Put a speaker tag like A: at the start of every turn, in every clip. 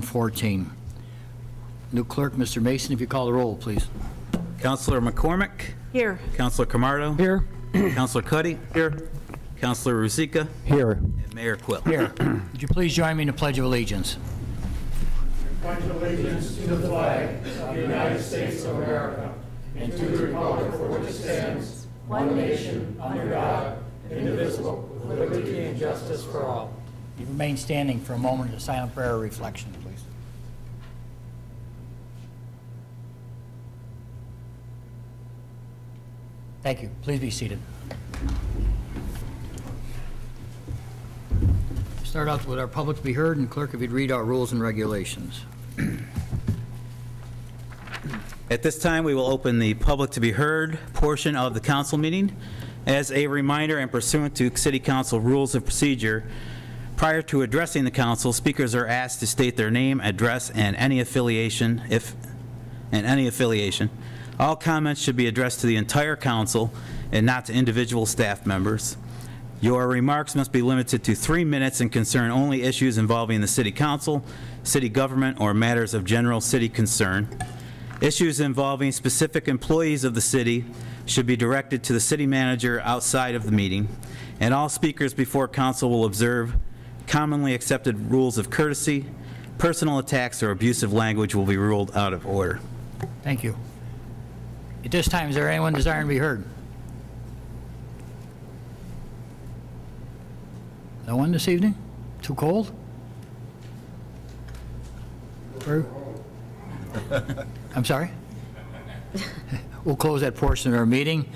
A: 2014. New clerk, Mr. Mason, if you call the roll, please.
B: Councilor McCormick.
C: Here.
B: Councilor Camardo.
D: Here.
B: Councilor Cuddy.
D: Here.
B: Councilor Ruzicka.
D: Here.
B: And Mayor Quill.
A: Here. Would you please join me in the Pledge of Allegiance?
E: Pledge allegiance to the flag of the United States of America and to the republic for which it stands, one nation, under God, indivisible, with liberty and justice for all.
A: You remain standing for a moment of silent prayer or reflection, please. Thank you. Please be seated. Start out with our public to be heard, and clerk, if you'd read our rules and regulations.
B: At this time, we will open the public to be heard portion of the council meeting. As a reminder and pursuant to City Council rules of procedure, prior to addressing the council, speakers are asked to state their name, address, and any affiliation, All comments should be addressed to the entire council and not to individual staff members. Your remarks must be limited to 3 minutes and concern only issues involving the City Council, city government, or matters of general city concern. Issues involving specific employees of the city should be directed to the city manager outside of the meeting, and all speakers before council will observe commonly accepted rules of courtesy. Personal attacks or abusive language will be ruled out of order.
A: Thank you. At this time, is there anyone desiring to be heard? No one this evening? Too cold? I'm sorry? We'll close that portion of our meeting.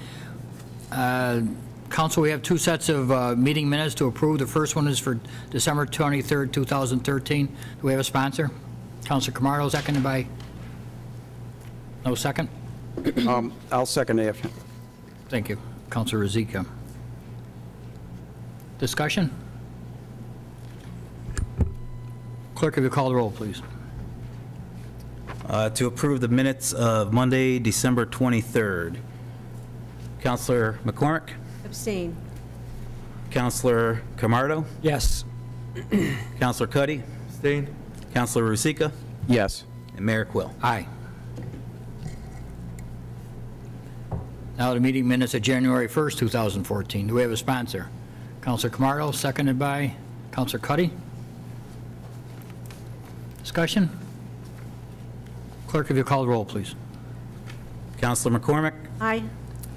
A: Council, we have 2 sets of meeting minutes to approve. The first one is for December 23rd, 2013. Do we have a sponsor? Councilor Camardo, seconded by? No second?
D: I'll second that.
A: Thank you. Councilor Ruzicka. Discussion? Clerk, if you call the roll, please.
B: To approve the minutes of Monday, December 23rd. Councilor McCormick?
C: Abstain.
B: Councilor Camardo?
D: Yes.
B: Councilor Cuddy?
D: Abstain.
B: Councilor Ruzicka?
D: Yes.
B: And Mayor Quill.
A: Aye. Now the meeting minutes of January 1st, 2014. Do we have a sponsor? Councilor Camardo, seconded by Councilor Cuddy. Discussion? Clerk, if you call the roll, please.
B: Councilor McCormick?
C: Aye.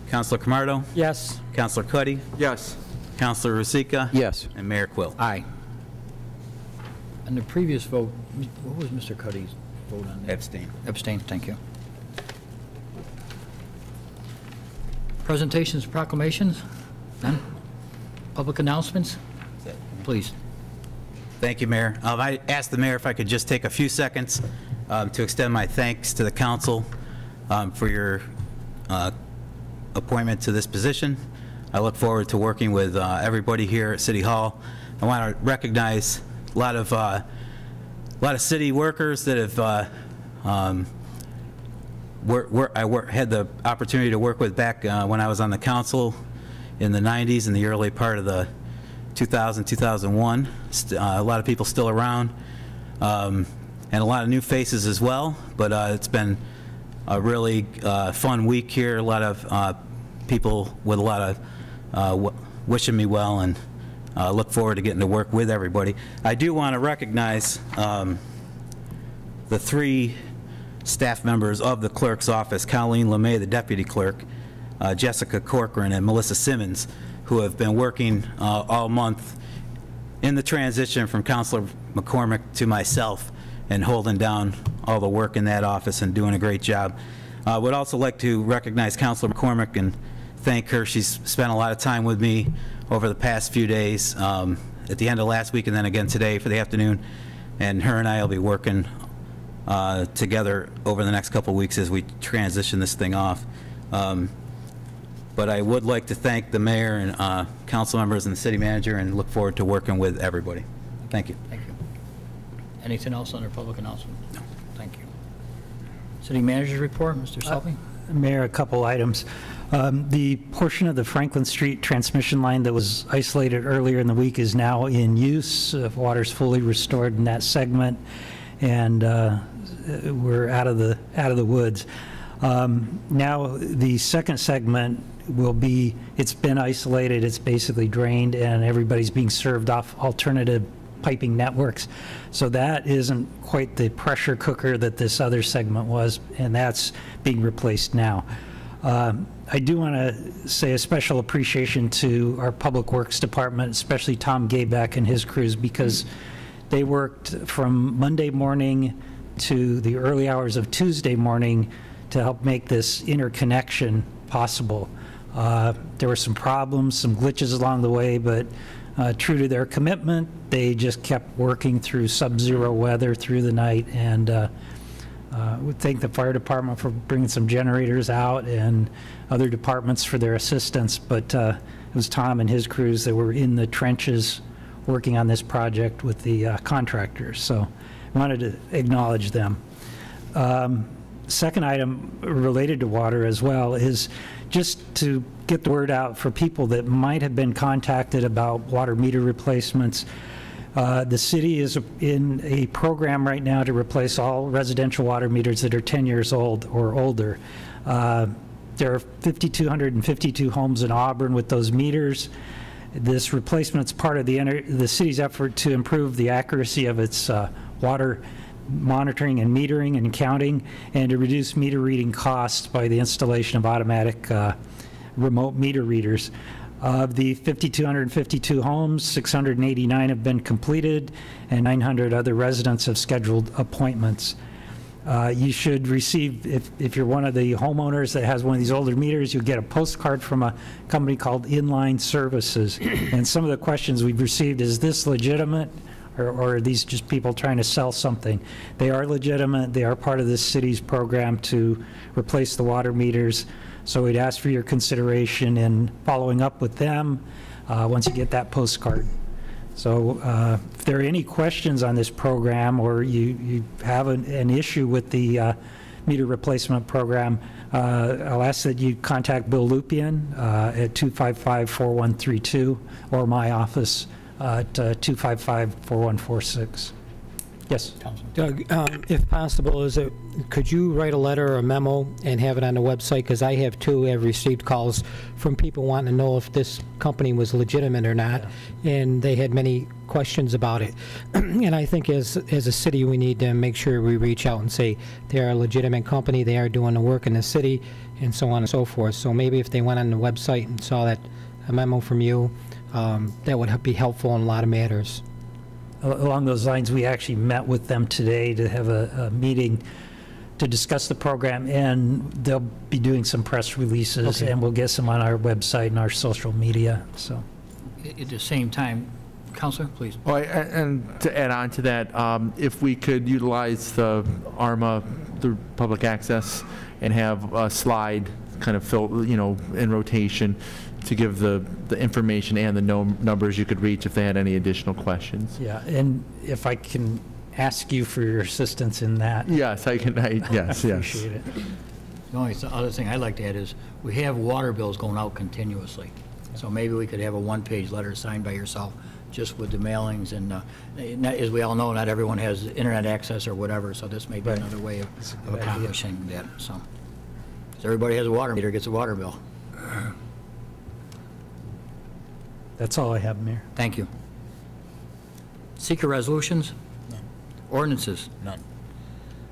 B: Councilor Camardo?
D: Yes.
B: Councilor Cuddy?
D: Yes.
B: Councilor Ruzicka?
D: Yes.
B: And Mayor Quill.
A: Aye. On the previous vote, what was Mr. Cuddy's vote on that?
B: Abstain.
A: Abstain, thank you. Presentations, proclamations? None? Public announcements? Please.
B: Thank you, Mayor. I asked the mayor if I could just take a few seconds to extend my thanks to the council for your appointment to this position. I look forward to working with everybody here at City Hall. I want to recognize a lot of city workers that have had the opportunity to work with back when I was on the council in the 90s and the early part of the 2000, 2001. A lot of people still around, and a lot of new faces as well, but it's been a really fun week here. A lot of people with a lot of wishing me well, and look forward to getting to work with everybody. I do want to recognize the 3 staff members of the clerk's office, Colleen LeMay, the deputy clerk, Jessica Corcoran, and Melissa Simmons, who have been working all month in the transition from Councilor McCormick to myself and holding down all the work in that office and doing a great job. I would also like to recognize Councilor McCormick and thank her. She's spent a lot of time with me over the past few days, at the end of last week and then again today for the afternoon, and her and I will be working together over the next couple of weeks as we transition this thing off. But I would like to thank the mayor and council members and the city manager and look forward to working with everybody. Thank you.
A: Thank you. Anything else under public announcement? No. Thank you. City manager's report, Mr. Selby.
F: Mayor, a couple items. The portion of the Franklin Street transmission line that was isolated earlier in the week is now in use. Water's fully restored in that segment. and we're out of the woods. Now the second segment will be, it's been isolated, it's basically drained, and everybody's being served off alternative piping networks. So that isn't quite the pressure cooker that this other segment was, and that's being replaced now. I do want to say a special appreciation to our Public Works Department, especially Tom Gaybeck and his crews, because they worked from Monday morning to the early hours of Tuesday morning to help make this interconnection possible. There were some problems, some glitches along the way, but true to their commitment, they just kept working through sub-zero weather through the night, and we thank the fire department for bringing some generators out and other departments for their assistance, but it was Tom and his crews that were in the trenches working on this project with the contractors, so I wanted to acknowledge them. Second item related to water as well is just to get the word out for people that might have been contacted about water meter replacements. The city is in a program right now to replace all residential water meters that are 10 years old or older. There are 5,252 homes in Auburn with those meters. This replacement is part of the city's effort to improve the accuracy of its water monitoring and metering and counting, and to reduce meter reading costs by the installation of automatic remote meter readers. Of the 5,252 homes, 689 have been completed, and 900 other residents have scheduled appointments. You should receive, if you're one of the homeowners that has one of these older meters, you'll get a postcard from a company called Inline Services. And some of the questions we've received, is this legitimate? Or are these just people trying to sell something? They are legitimate. They are part of this city's program to replace the water meters. So we'd ask for your consideration in following up with them once you get that postcard. So if there are any questions on this program, or you have an issue with the meter replacement program, I'll ask that you contact Bill Lupian at 255-4132, or my office at 255-4146. Yes, Councilman.
C: Doug, if possible, could you write a letter or a memo and have it on the website? Because I have too. I've received calls from people wanting to know if this company was legitimate or not, and they had many questions about it. And I think as a city, we need to make sure we reach out and say they are a legitimate company, they are doing the work in the city, and so on and so forth. So maybe if they went on the website and saw that a memo from you, that would be helpful in a lot of matters.
F: Along those lines, we actually met with them today to have a meeting to discuss the program, and they'll be doing some press releases, and we'll get some on our website and our social media. So,
A: at the same time, Councilor, please.
E: Oh, and to add on to that, if we could utilize the ARMA, the public access, and have a slide kind of in rotation to give the information and the numbers you could reach if they had any additional questions.
F: Yeah, and if I can ask you for your assistance in that.
E: Yes, I can. Yes, yes.
F: Appreciate it.
A: The only other thing I'd like to add is we have water bills going out continuously. So maybe we could have a one-page letter signed by yourself just with the mailings. And as we all know, not everyone has internet access or whatever, so this may be another way of accomplishing that. So, everybody has a water meter, gets a water bill.
F: That's all I have, Mayor.
A: Thank you. Seeker resolutions? None. Ordinances?
B: None.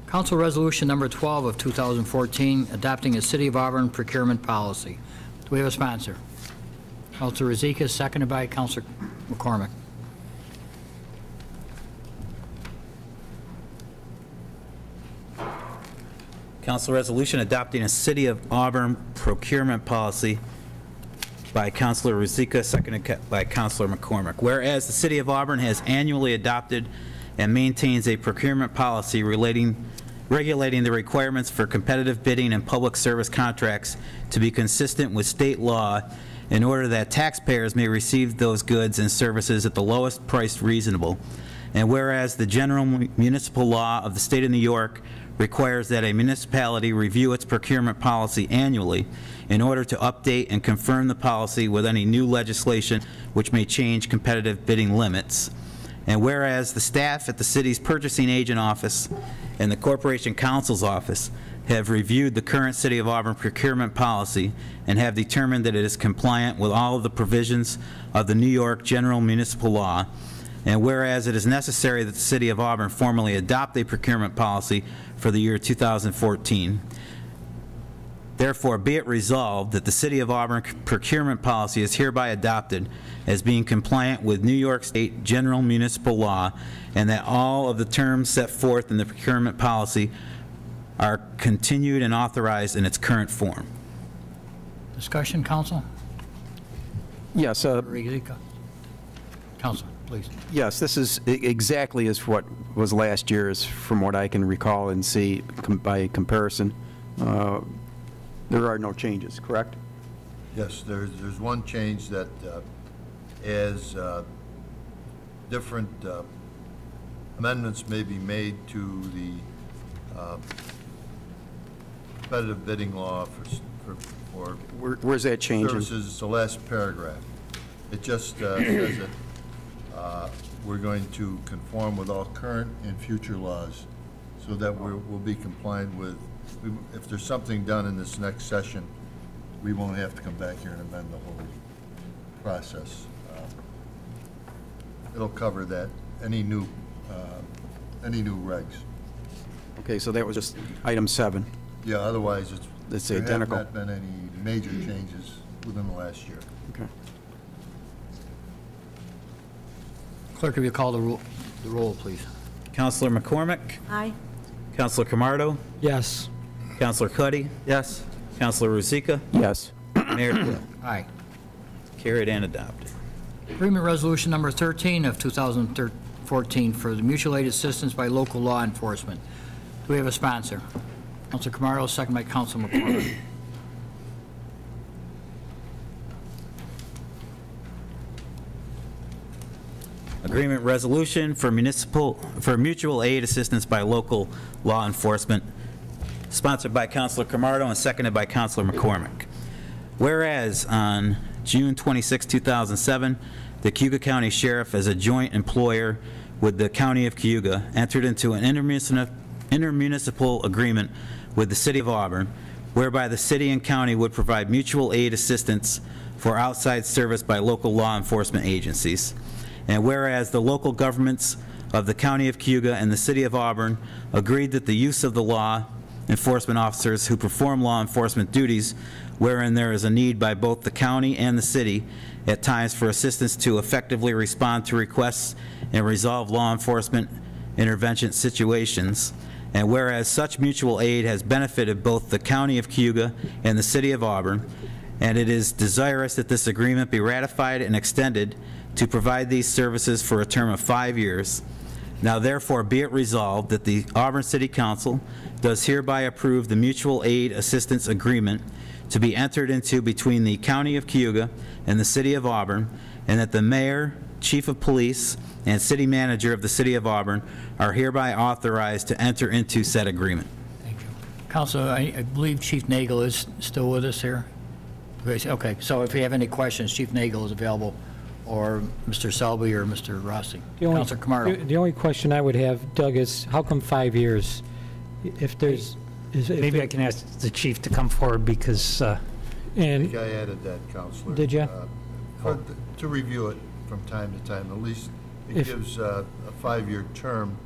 A: Council Resolution Number 12 of 2014, adopting a City of Auburn procurement policy. Do we have a sponsor? Councilor Rozika, seconded by Councilor McCormick.
B: Council resolution adopting a City of Auburn procurement policy by Councilor Rozika, seconded by Councilor McCormick. Whereas the City of Auburn has annually adopted and maintains a procurement policy regulating the requirements for competitive bidding and public service contracts to be consistent with state law in order that taxpayers may receive those goods and services at the lowest price reasonable. And whereas the general municipal law of the state of New York requires that a municipality review its procurement policy annually in order to update and confirm the policy with any new legislation which may change competitive bidding limits. And whereas the staff at the city's purchasing agent office and the corporation counsel's office have reviewed the current City of Auburn procurement policy and have determined that it is compliant with all of the provisions of the New York General Municipal Law, and whereas it is necessary that the City of Auburn formally adopt a procurement policy for the year 2014, therefore be it resolved that the City of Auburn procurement policy is hereby adopted as being compliant with New York State General Municipal Law, and that all of the terms set forth in the procurement policy are continued and authorized in its current form.
A: Discussion, council?
D: Yes,
A: Council, please.
D: yes, this is exactly as what was last year's, from what I can recall and see by comparison. There are no changes, correct?
E: Yes, there's one change that as different amendments may be made to the competitive bidding law for
D: Where's that changing?
E: services. It's the last paragraph. It just says that we're going to conform with all current and future laws so that we'll be compliant with, if there's something done in this next session, we won't have to come back here and amend the whole process. It'll cover that, any new regs.
D: Okay, so that was just item 7.
E: Yeah, otherwise
D: It's
E: there
D: identical.
E: have not been any major changes within the last year.
D: Okay.
A: Clerk, if you call the roll, please.
B: Councilor McCormick?
G: Aye.
B: Councilor Camardo?
C: Yes.
B: Councilor Cuddy?
D: Yes.
B: Councilor Ruzicka?
D: Yes.
B: Mayor Quill?
A: Aye.
B: Carried and adopted.
A: Agreement Resolution Number 13 of 2014 for the mutual aid assistance by local law enforcement. Do we have a sponsor? Councilor Camardo, second by Councilor McCormick.
B: Agreement resolution for mutual aid assistance by local law enforcement, sponsored by Councilor Camardo and seconded by Councilor McCormick. Whereas on June 26, 2007, the Cayuga County Sheriff, as a joint employer with the County of Cayuga, entered into an intermunicipal agreement with the City of Auburn, whereby the city and county would provide mutual aid assistance for outside service by local law enforcement agencies. And whereas the local governments of the County of Cayuga and the City of Auburn agreed that the use of the law enforcement officers who perform law enforcement duties wherein there is a need by both the county and the city at times for assistance to effectively respond to requests and resolve law enforcement intervention situations. And whereas such mutual aid has benefited both the County of Cayuga and the City of Auburn, and it is desirous that this agreement be ratified and extended to provide these services for a term of 5 years. Now therefore be it resolved that the Auburn City Council does hereby approve the mutual aid assistance agreement to be entered into between the County of Cayuga and the City of Auburn, and that the Mayor, Chief of Police, and City Manager of the City of Auburn are hereby authorized to enter into said agreement.
A: Thank you. Councilor, I believe Chief Nagel is still with us here. Okay, so if you have any questions, Chief Nagel is available, or Mr. Selby or Mr. Rossi. Councilor Camardo.
C: The only question I would have, Doug, is how come 5 years? If there's...
F: Maybe I can ask the chief to come forward because,
E: I
C: And
E: think I added that, Counselor.
C: Did ya?
E: To review it from time to time, at least it
C: If-
E: gives a 5-year term,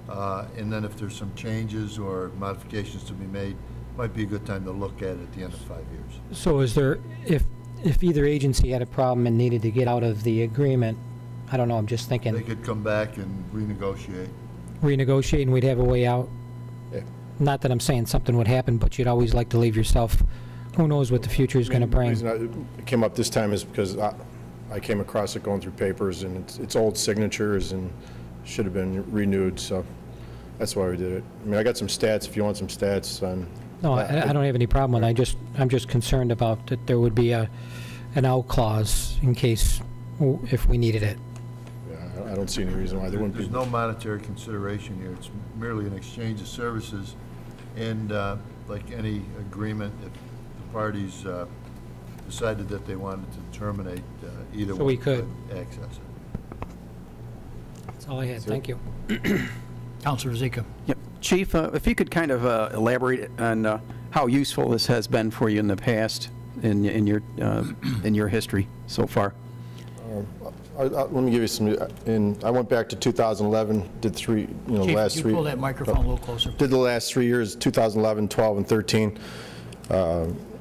E: and then if there's some changes or modifications to be made, might be a good time to look at it at the end of 5 years.
C: so is there, if either agency had a problem and needed to get out of the agreement, I don't know, I'm just
E: They
C: thinking,
E: could come back and renegotiate.
C: renegotiate and we'd have a way out?
H: Yeah.
C: Not that I'm saying something would happen, but you'd always like to leave yourself, who knows what the future is going to
H: The
C: bring.
H: reason it came up this time is because I came across it going through papers, and it's old signatures and should have been renewed, so that's why we did it. I mean, I got some stats, if you want some stats on...
C: No, I don't have any problem with it. I'm just concerned about that there would be an out clause in case, if we needed it.
H: Yeah, I don't see any reason why there wouldn't be...
E: There's no monetary consideration here. It's merely an exchange of services, and like any agreement, if the parties decided that they wanted to terminate, either
C: So
E: one
C: we could.
E: access it.
C: That's all I had. Thank you.
A: Counselor Zika.
D: Yep. Chief, if you could kind of elaborate on how useful this has been for you in the past, in your history so far.
H: Let me give you some, I went back to 2011, did
A: Chief,
H: last
A: could
H: three.
A: you pull that microphone a little closer?
H: Did the last 3 years, 2011, 12, and 13.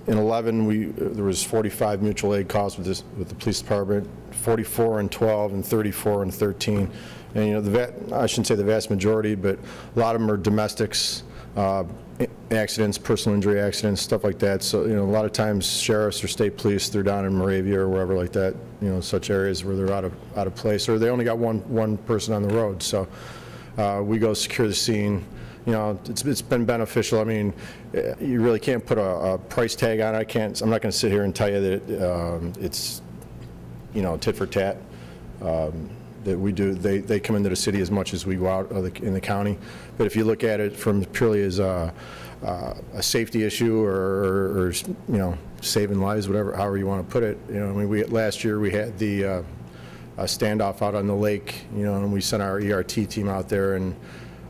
H: In 11, there was 45 mutual aid calls with the police department, 44 in 12, and 34 in 13. And I shouldn't say the vast majority, but a lot of them are domestics, accidents, personal injury accidents, stuff like that. So a lot of times sheriffs or state police, they're down in Moravia or wherever like that. Such areas where they're out of place, or they only got one person on the road. So we go secure the scene. It's been beneficial. I mean, you really can't put a price tag on it. I'm not going to sit here and tell you that it's, tit for tat. That we do, they come into the city as much as we go out in the county. But if you look at it from purely as a safety issue or saving lives, however you want to put it, I mean, last year we had the standoff out on the lake, and we sent our ERT team out there, and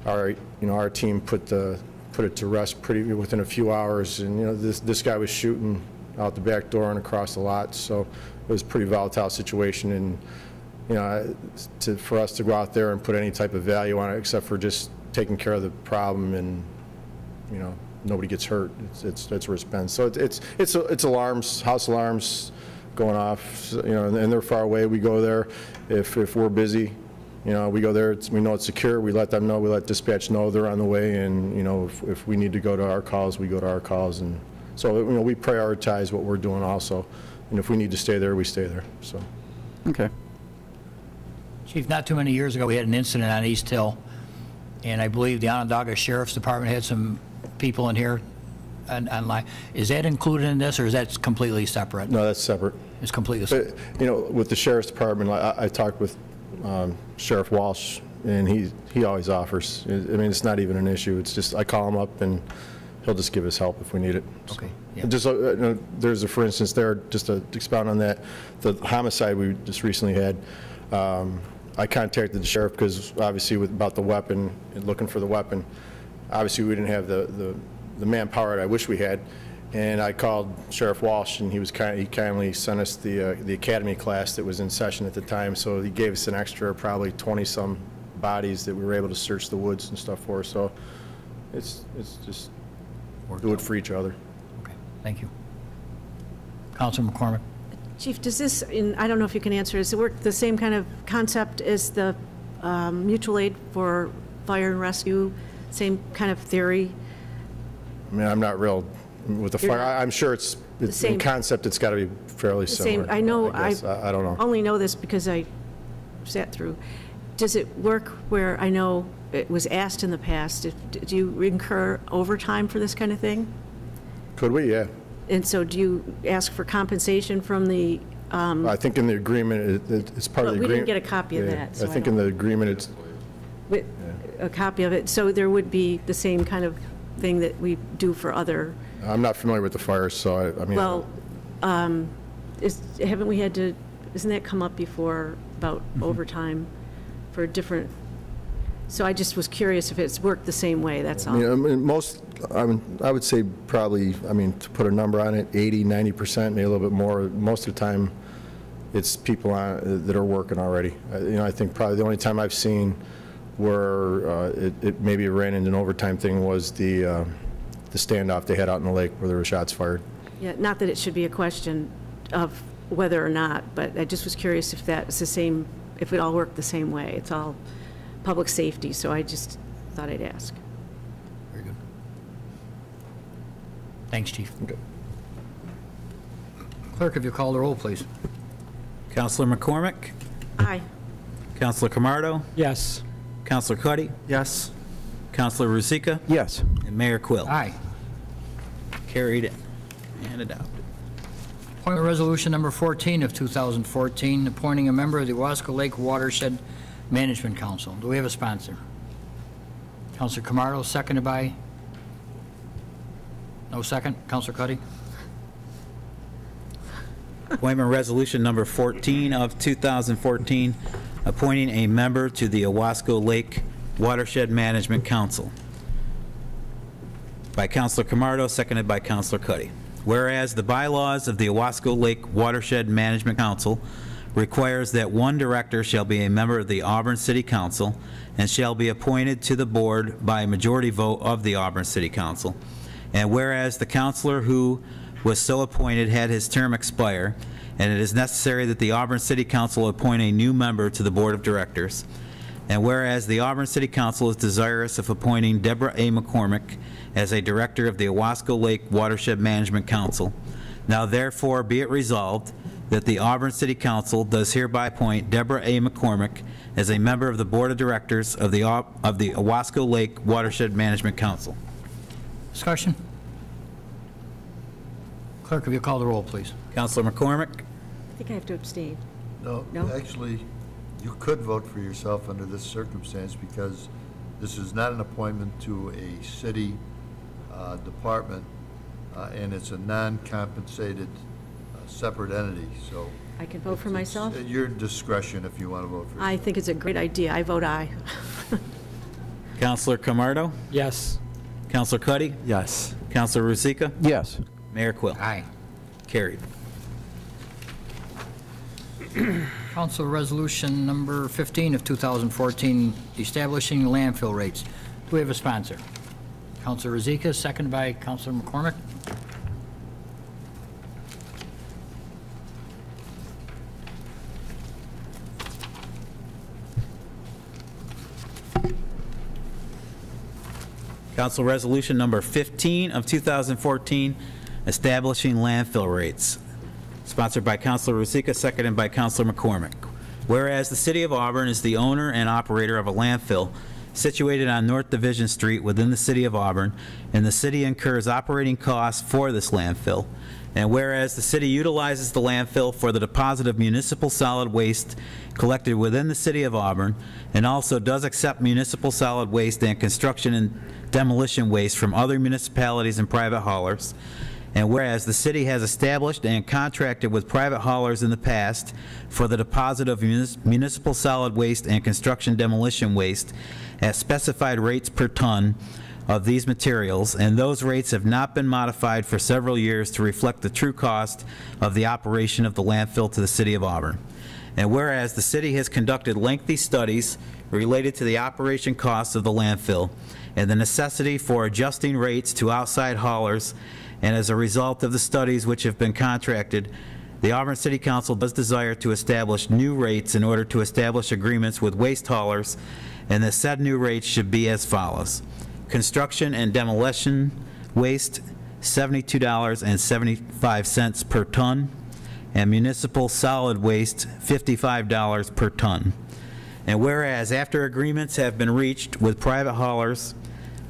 H: our team put it to rest within a few hours. And this guy was shooting out the back door and across the lot, so it was a pretty volatile situation. And for us to go out there and put any type of value on it, except for just taking care of the problem, and nobody gets hurt. That's where it's been. So it's alarms, house alarms going off, and they're far away. We go there if we're busy. We go there, we know it's secure, we let them know, we let dispatch know they're on the way, and, if we need to go to our calls, we go to our calls. And so, we prioritize what we're doing also. And if we need to stay there, we stay there, so.
D: Okay.
A: Chief, not too many years ago, we had an incident on East Hill, and I believe the Onondaga Sheriff's Department had some people in here online. Is that included in this, or is that completely separate?
H: No, that's separate.
A: It's completely separate.
H: But, with the Sheriff's Department, I talked with Sheriff Walsh, and he always offers. I mean, it's not even an issue. It's just I call him up, and he'll just give us help if we need it.
A: Okay. Yeah.
H: Just there's for instance there, just to expound on that, the homicide we just recently had. I contacted the sheriff because obviously about the weapon and looking for the weapon. Obviously we didn't have the manpower that I wish we had, and I called Sheriff Walsh, and he kindly sent us the academy class that was in session at the time. So he gave us an extra probably 20-some bodies that we were able to search the woods and stuff for. So it's just do it for each other.
A: Okay, thank you. Councilor McCormick.
G: Chief, does this, I don't know if you can answer, does it work the same kind of concept as the mutual aid for fire and rescue? Same kind of theory?
H: I mean, I'm not real with the fire. I'm sure it's in concept. It's got to be fairly similar.
G: I know.
H: I don't know.
G: Only know this because I sat through. Does it work where I know it was asked in the past? Do you incur overtime for this kind of thing?
H: Could we? Yeah.
G: And so do you ask for compensation from the?
H: I think in the agreement, it's part of the agreement.
G: We didn't get a copy of that. So
H: I think in the agreement, it's
G: a copy of it. So there would be the same kind of thing that we do for other.
H: I'm not familiar with the fires, so I mean.
G: Well, haven't we had to? Isn't that come up before about overtime for different? So I just was curious if it's worked the same way. That's all.
H: I mean, I would say probably, to put a number on it, 80, 90%, maybe a little bit more. Most of the time, it's people that are working already. I think probably the only time I've seen where it maybe ran into an overtime thing was the standoff they had out in the lake where there were shots fired.
G: Yeah, not that it should be a question of whether or not, but I just was curious if that's the same, if it all worked the same way. It's all public safety, so I just thought I'd ask.
A: Very good. Thanks, Chief.
H: Okay.
A: Clerk, if you call the roll, please.
B: Councilor McCormick?
G: Aye.
B: Councilor Camardo?
C: Yes.
B: Councilor Cuddy?
D: Yes.
B: Councilor Ruzicka?
D: Yes.
B: And Mayor Quill?
A: Aye.
B: Carried and adopted.
A: Appointment resolution number 14 of 2014, appointing a member of the Wasco Lake Watershed Management Council. Do we have a sponsor? Councilor Camardo, seconded by? No second? Councilor Cuddy?
B: Appointment resolution number 14 of 2014, appointing a member to the Owasco Lake Watershed Management Council. By Councilor Camardo, seconded by Councilor Cuddy. Whereas the bylaws of the Owasco Lake Watershed Management Council requires that one director shall be a member of the Auburn City Council and shall be appointed to the board by a majority vote of the Auburn City Council. And whereas the councilor who was so appointed had his term expire, and it is necessary that the Auburn City Council appoint a new member to the board of directors. And whereas the Auburn City Council is desirous of appointing Deborah A. McCormick as a director of the Owasco Lake Watershed Management Council, now therefore be it resolved that the Auburn City Council does hereby appoint Deborah A. McCormick as a member of the board of directors of the Owasco Lake Watershed Management Council.
A: Discussion? Clerk, if you call the roll, please.
B: Councilor McCormick?
G: I think I have to abstain.
I: No,
G: No?
I: actually, you could vote for yourself under this circumstance because this is not an appointment to a city department, and it's a non-compensated separate entity, so.
G: I can vote for myself?
I: It's at your discretion if you want to vote for yourself.
G: I think it's a great idea. I vote aye.
B: Councilor Camardo?
C: Yes.
B: Councilor Cuddy?
D: Yes.
B: Councilor Ruzicka?
D: Yes.
B: Mayor Quill?
A: Aye.
B: Carried.
A: Council Resolution Number 15 of 2014, establishing landfill rates. Do we have a sponsor? Councilor Ruzicka, seconded by Councilor McCormick.
B: Council Resolution Number 15 of 2014, establishing landfill rates. Sponsored by Councilor Ruzicka, seconded by Councilor McCormick. Whereas the City of Auburn is the owner and operator of a landfill situated on North Division Street within the City of Auburn, and the city incurs operating costs for this landfill. And whereas the city utilizes the landfill for the deposit of municipal solid waste collected within the City of Auburn, and also does accept municipal solid waste and construction and demolition waste from other municipalities and private haulers. And whereas the city has established and contracted with private haulers in the past for the deposit of municipal solid waste and construction demolition waste at specified rates per ton of these materials, and those rates have not been modified for several years to reflect the true cost of the operation of the landfill to the City of Auburn. And whereas the city has conducted lengthy studies related to the operation costs of the landfill and the necessity for adjusting rates to outside haulers, and as a result of the studies which have been contracted, the Auburn City Council does desire to establish new rates in order to establish agreements with waste haulers, and the said new rates should be as follows. Construction and demolition waste, $72.75 per ton, and municipal solid waste, $55 per ton. And whereas after agreements have been reached with private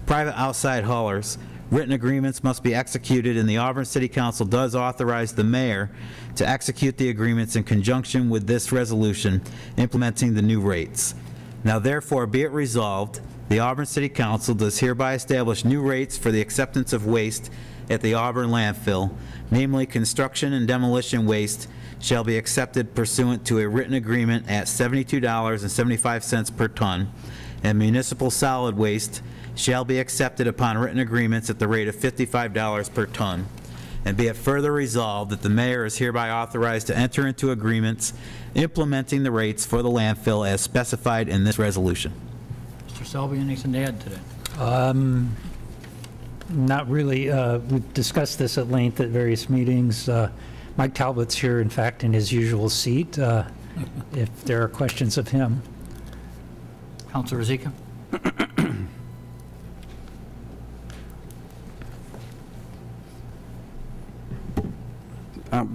B: outside haulers, written agreements must be executed, and the Auburn City Council does authorize the mayor to execute the agreements in conjunction with this resolution implementing the new rates. Now therefore be it resolved, the Auburn City Council does hereby establish new rates for the acceptance of waste at the Auburn landfill, namely construction and demolition waste shall be accepted pursuant to a written agreement at $72.75 per ton, and municipal solid waste shall be accepted upon written agreements at the rate of $55 per ton. And be it further resolved that the mayor is hereby authorized to enter into agreements implementing the rates for the landfill as specified in this resolution.
A: Mr. Selby, anything to add to that?
F: Not really. We've discussed this at length at various meetings. Mike Talbot's here, in fact, in his usual seat, if there are questions of him.
A: Councilor Ruzicka?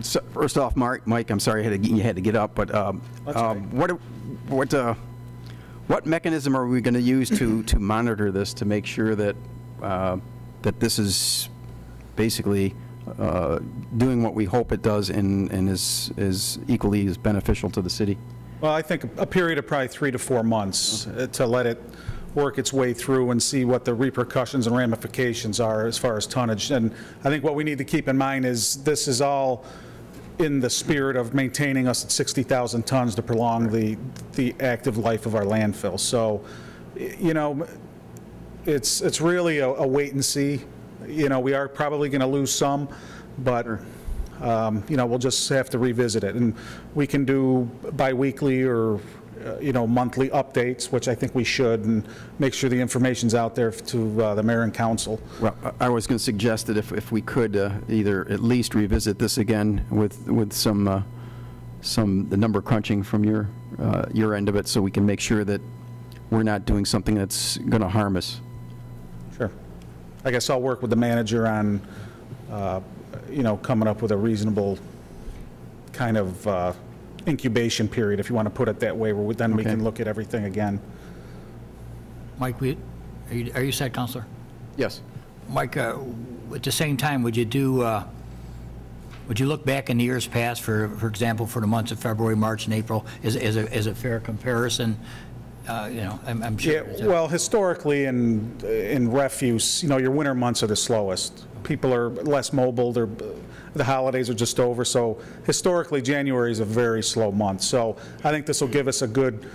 D: So first off, Mike, I'm sorry you had to get up, but what mechanism are we going to use to monitor this to make sure that that this is basically doing what we hope it does and is equally as beneficial to the city?
J: Well, I think a period of probably 3 to 4 months to let it work its way through and see what the repercussions and ramifications are as far as tonnage. And I think what we need to keep in mind is this is all in the spirit of maintaining us at 60,000 tons to prolong the active life of our landfill. So, you know, it's really a wait and see. You know, we are probably going to lose some, but, you know, we'll just have to revisit it. And we can do biweekly or, you know, monthly updates, which I think we should, and make sure the information's out there to the mayor and council.
D: Well, I was going to suggest that if we could either at least revisit this again with some the number crunching from your end of it, so we can make sure that we're not doing something that's going to harm us.
J: Sure. I guess I'll work with the manager on, you know, coming up with a reasonable kind of incubation period, if you want to put it that way, where then we can look at everything again.
A: Mike, are you set, Counselor?
D: Yes.
A: Mike, at the same time, would you look back in the years past, for example, for the months of February, March, and April, as a fair comparison? You know, I'm sure.
J: Yeah, well, historically in refuse, you know, your winter months are the slowest. People are less mobile. The holidays are just over, so historically January is a very slow month. So I think this will give us a good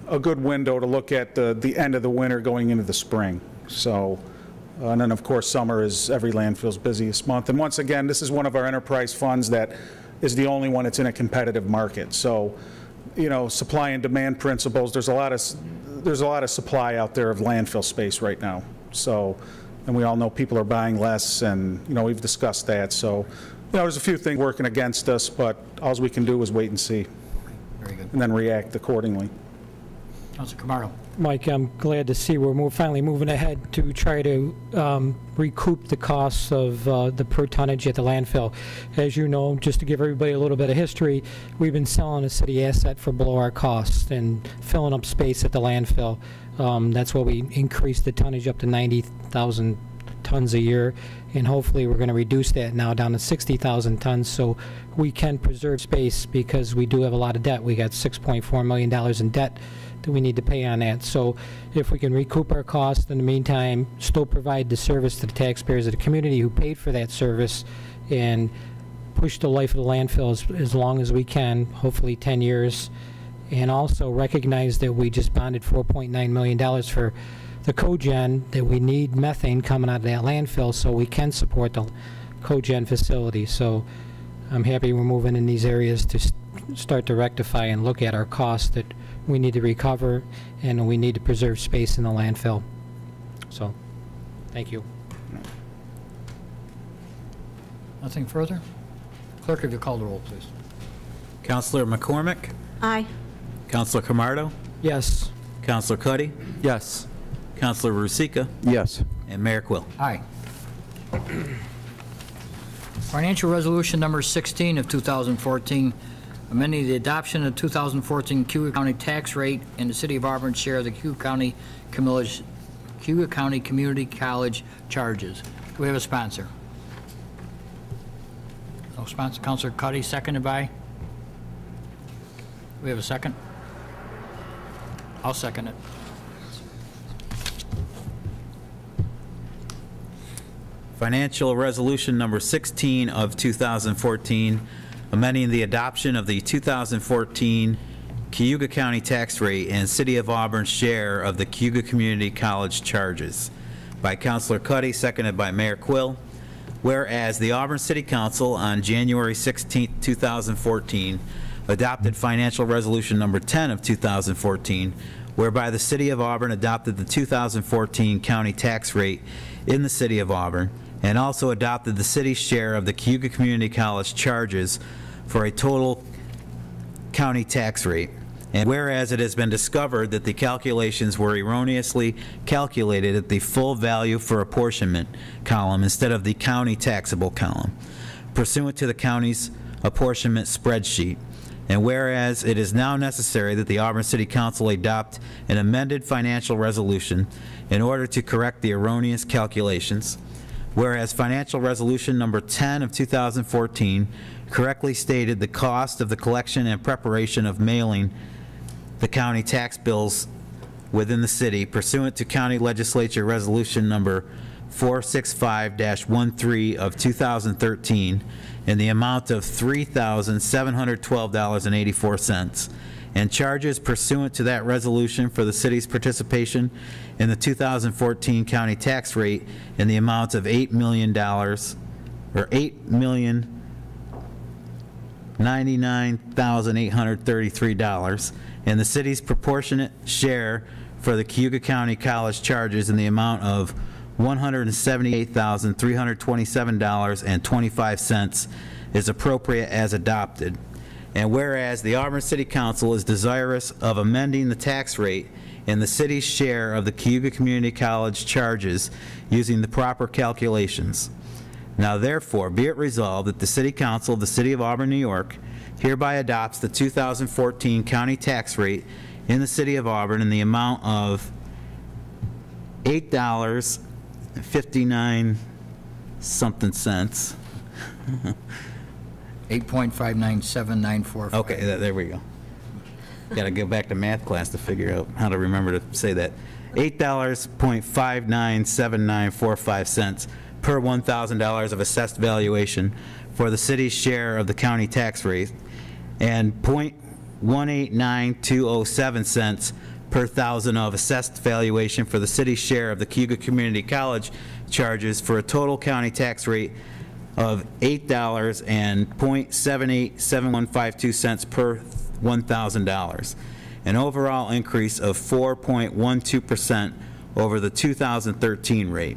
J: window to look at the end of the winter going into the spring. So, and then of course summer is every landfill's busiest month. And once again, this is one of our enterprise funds that is the only one that's in a competitive market. So, you know, supply and demand principles. There's a lot of supply out there of landfill space right now. So, and we all know people are buying less, and you know, we've discussed that. So, you know, there's a few things working against us, but all we can do is wait and see.
A: Very good.
J: And then react accordingly.
A: Councilor Camardo.
C: Mike, I'm glad to see we're finally moving ahead to try to recoup the costs of the per tonnage at the landfill. As you know, just to give everybody a little bit of history, we've been selling a city asset for below our costs and filling up space at the landfill. That's why we increased the tonnage up to 90,000 tons a year, and hopefully we're going to reduce that now down to 60,000 tons so we can preserve space, because we do have a lot of debt. We got $6.4 million in debt that we need to pay on that. So if we can recoup our costs, in the meantime, still provide the service to the taxpayers of the community who paid for that service, and push the life of the landfill as long as we can, hopefully 10 years, and also recognize that we just bonded $4.9 million for the cogen, that we need methane coming out of that landfill so we can support the cogen facility. So I'm happy we're moving in these areas to start to rectify and look at our costs that we need to recover, and we need to preserve space in the landfill. So, thank you.
A: Nothing further? Clerk, if you call the roll, please.
B: Councilor McCormick?
G: Aye.
B: Councilor Camardo?
C: Yes.
B: Councilor Cuddy?
D: Yes.
B: Councilor Rusika?
D: Yes.
B: And Mayor Quill.
A: Aye. Financial Resolution Number 16 of 2014, amending the adoption of 2014 Cuyahoga County tax rate and the City of Auburn share of the Cuyahoga County Community College charges. Do we have a sponsor? No sponsor. Councilor Cuddy, seconded by? Do we have a second? I'll second it.
B: Financial Resolution Number 16 of 2014, amending the adoption of the 2014 Cuyahoga County tax rate and City of Auburn share of the Cuyahoga Community College charges, by Councilor Cuddy, seconded by Mayor Quill. Whereas the Auburn City Council on January 16, 2014, adopted Financial Resolution Number 10 of 2014, whereby the City of Auburn adopted the 2014 county tax rate in the City of Auburn, and also adopted the city's share of the Cuyahoga Community College charges for a total county tax rate. And whereas it has been discovered that the calculations were erroneously calculated at the full value for apportionment column instead of the county taxable column, pursuant to the county's apportionment spreadsheet. And whereas it is now necessary that the Auburn City Council adopt an amended financial resolution in order to correct the erroneous calculations. Whereas Financial Resolution Number 10 of 2014 correctly stated the cost of the collection and preparation of mailing the county tax bills within the city pursuant to County Legislature Resolution Number 465-13 of 2013, in the amount of $3,712.84, and charges pursuant to that resolution for the city's participation in the 2014 county tax rate in the amount of $8 million, or $8,099,833, and the city's proportionate share for the Cayuga County College charges in the amount of $178,327.25 is appropriate as adopted. And whereas the Auburn City Council is desirous of amending the tax rate in the city's share of the Cayuga Community College charges using the proper calculations. Now therefore, be it resolved that the City Council of the City of Auburn, New York hereby adopts the 2014 county tax rate in the City of Auburn in the amount of $8.59 something cents.
A: 8.597945.
B: Okay, there we go. Got to go back to math class to figure out how to remember to say that. $8.597945 per $1,000 of assessed valuation for the city's share of the county tax rate, and $0.189207 per thousand of assessed valuation for the city's share of the Cayuga Community College charges, for a total county tax rate of $8 and $0.787152 per $1,000, an overall increase of 4.12% over the 2013 rate.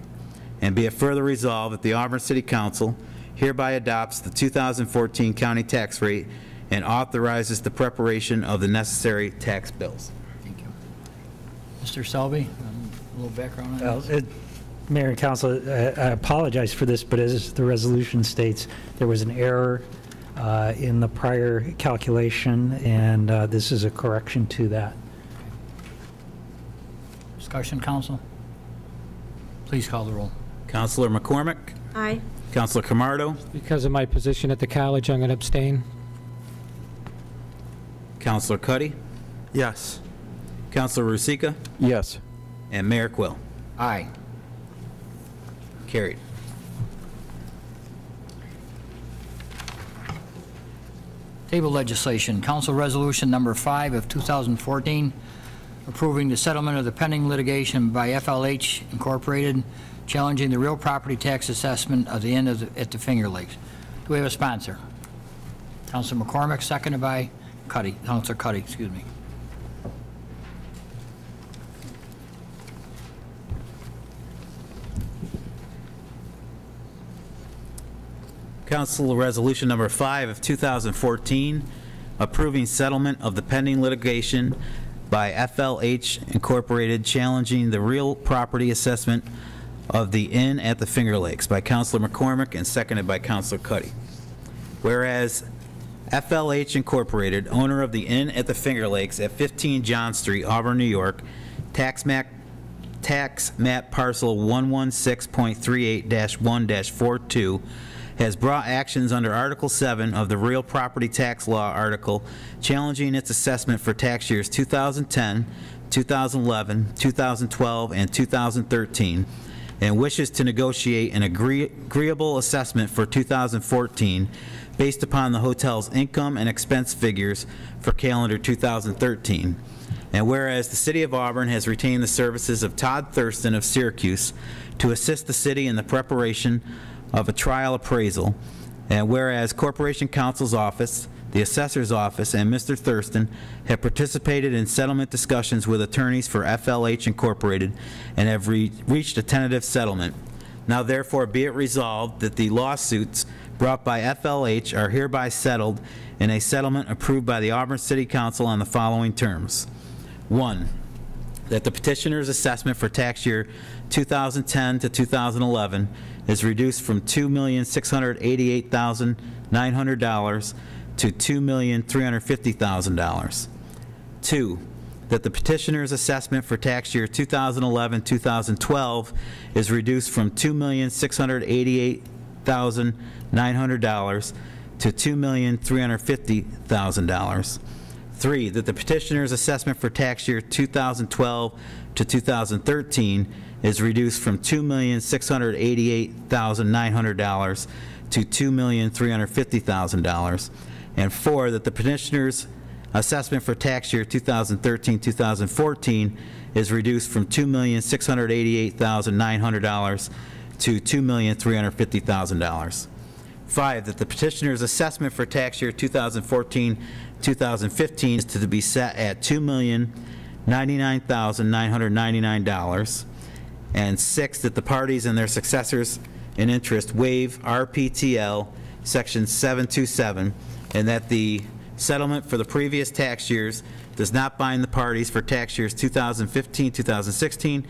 B: And be it further resolved that the Auburn City Council hereby adopts the 2014 county tax rate and authorizes the preparation of the necessary tax bills.
A: Thank you. Mr. Selby, a little background on this?
F: Mayor and Council, I apologize for this, but as the resolution states, there was an error in the prior calculation, and this is a correction to that.
A: Discussion, council? Please call the roll.
B: Councilor McCormick?
G: Aye.
B: Councilor Camardo?
C: Because of my position at the college, I'm going to abstain.
B: Councilor Cuddy?
D: Yes.
B: Councilor Rusika?
D: Yes.
B: And Mayor Quill.
A: Aye.
B: Carried.
A: Table legislation, Council Resolution Number 5 of 2014, approving the settlement of the pending litigation by FLH Incorporated, challenging the real property tax assessment of the inn at the Finger Lakes. Do we have a sponsor? Councilor McCormick, seconded by Cuddy. Councilor Cuddy, excuse me.
B: Council Resolution Number 5 of 2014, approving settlement of the pending litigation by FLH Incorporated, challenging the real property assessment of the inn at the Finger Lakes, by Councilor McCormick and seconded by Councilor Cuddy. Whereas FLH Incorporated, owner of the inn at the Finger Lakes at 15 John Street, Auburn, New York, tax map parcel 116.38-1-42, has brought actions under Article 7 of the Real Property Tax Law article, challenging its assessment for tax years 2010, 2011, 2012, and 2013, and wishes to negotiate an agreeable assessment for 2014 based upon the hotel's income and expense figures for calendar 2013. And whereas the City of Auburn has retained the services of Todd Thurston of Syracuse to assist the city in the preparation of a trial appraisal, and whereas Corporation Counsel's Office, the Assessor's Office, and Mr. Thurston have participated in settlement discussions with attorneys for FLH Incorporated and have reached a tentative settlement. Now therefore be it resolved that the lawsuits brought by FLH are hereby settled in a settlement approved by the Auburn City Council on the following terms. 1, that the petitioner's assessment for tax year 2010 to 2011 is reduced from $2,688,900 to $2,350,000. 2, that the petitioner's assessment for tax year 2011-2012 is reduced from $2,688,900 to $2,350,000. 3, that the petitioner's assessment for tax year 2012 to 2013 is reduced from $2,688,900 to $2,350,000. And 4, that the petitioner's assessment for tax year 2013-2014 is reduced from $2,688,900 to $2,350,000. 5, that the petitioner's assessment for tax year 2014-2015 is to be set at $2,099,999. And 6, that the parties and their successors in interest waive RPTL Section 727, and that the settlement for the previous tax years does not bind the parties for tax years 2015, 2016,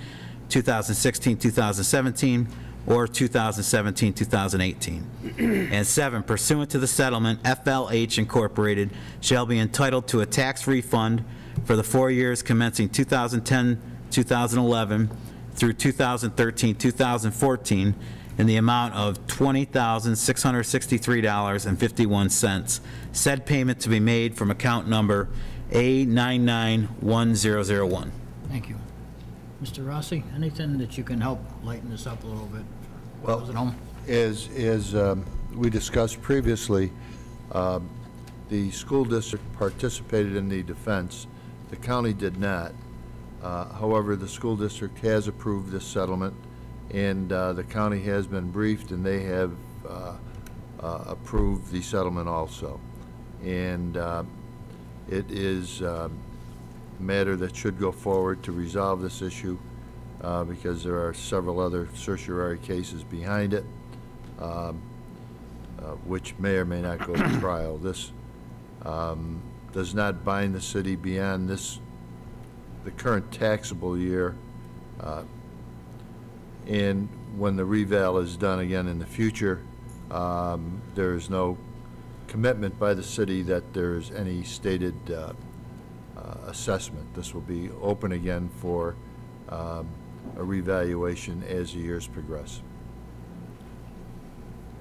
B: 2016, 2017, or 2017, 2018. And 7, pursuant to the settlement, FLH Incorporated shall be entitled to a tax refund for the 4 years commencing 2010, 2011 through 2013, 2014 in the amount of $20,663.51. Said payment to be made from account number A991001.
A: Thank you. Mr. Rossi, anything that you can help lighten this up a little bit?
I: Well,
A: Was it home?
I: As we discussed previously, the school district participated in the defense. The county did not. However, the school district has approved this settlement, and the county has been briefed, and they have approved the settlement also. And it is a matter that should go forward to resolve this issue because there are several other certiorari cases behind it, which may or may not go to trial. This does not bind the city beyond the current taxable year, and when the reval is done again in the future, there is no commitment by the city that there's any stated assessment. This will be open again for a revaluation as the years progress.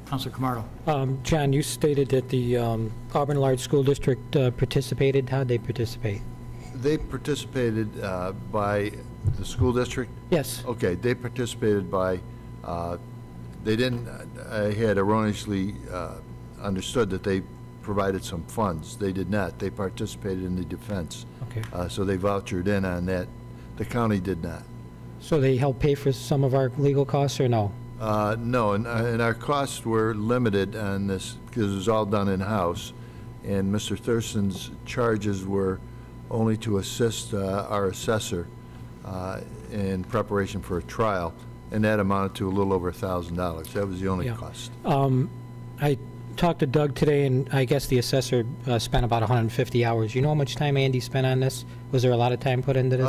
A: Councilor Camardo.
C: John, you stated that the Auburn Large School District participated. How did they participate?
I: They participated by the school district?
C: Yes.
I: Okay, they participated by, they didn't, I had erroneously understood that they provided some funds. They did not. They participated in the defense.
C: Okay.
I: So they vouchered in on that. The county did not.
C: So they helped pay for some of our legal costs, or no?
I: No, and our costs were limited on this because it was all done in-house, and Mr. Thurston's charges were only to assist our assessor in preparation for a trial, and that amounted to a little over $1,000. That was the only cost.
C: I talked to Doug today, and I guess the assessor spent about 150 hours. You know how much time Andy spent on this? Was there a lot of time put into this?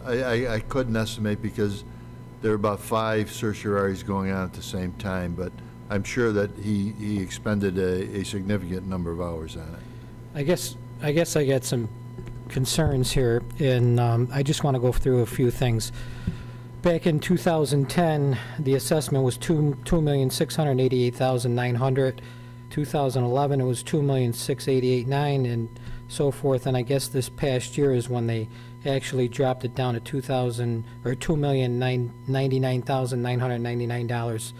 I: I couldn't estimate because there are about 5 certioraries going on at the same time, but I'm sure that he expended a significant number of hours on it.
C: I guess I got some concerns here, and I just want to go through a few things. Back in 2010, the assessment was $2,688,900. 2011, it was $2,688,900, and so forth. And I guess this past year is when they actually dropped it down to $2,099,999.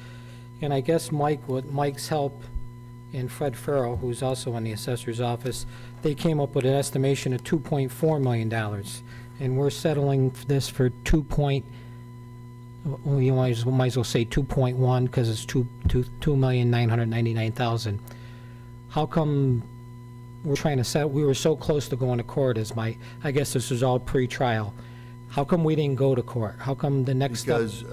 C: And I guess with Mike's help and Fred Farrell, who's also in the assessor's office, they came up with an estimation of $2.4 million. And we're settling this for you might as well say 2.1 because it's $2,999,000. How come we're trying to settle? We were so close to going to court. I guess this was all pre-trial. How come we didn't go to court? How come the next step?
I: Because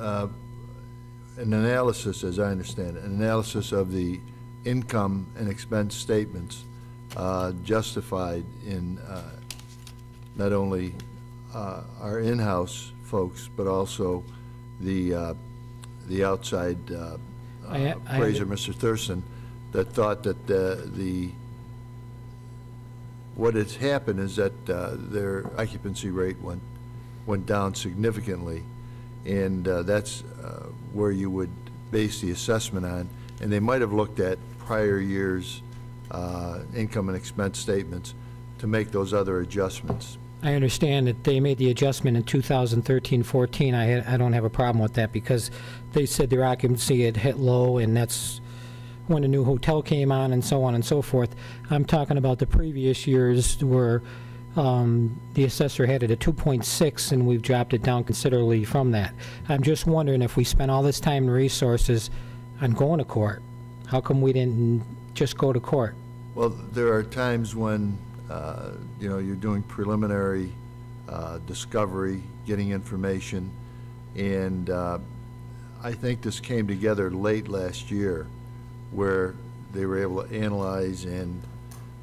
I: an analysis, as I understand it, an analysis of the income and expense statements justified in not only our in-house folks, but also the outside appraiser, Mr. Thurston, that thought that what has happened is that their occupancy rate went down significantly, and that's where you would base the assessment on. And they might have looked at prior years' income and expense statements to make those other adjustments.
C: I understand that they made the adjustment in 2013-14. I don't have a problem with that because they said their occupancy had hit low, and that's when a new hotel came on and so on and so forth. I'm talking about the previous years where the assessor had it at 2.6 and we've dropped it down considerably from that. I'm just wondering if we spent all this time and resources on going to court, how come we didn't just go to court?
I: Well, there are times when, you're doing preliminary discovery, getting information, and I think this came together late last year where they were able to analyze and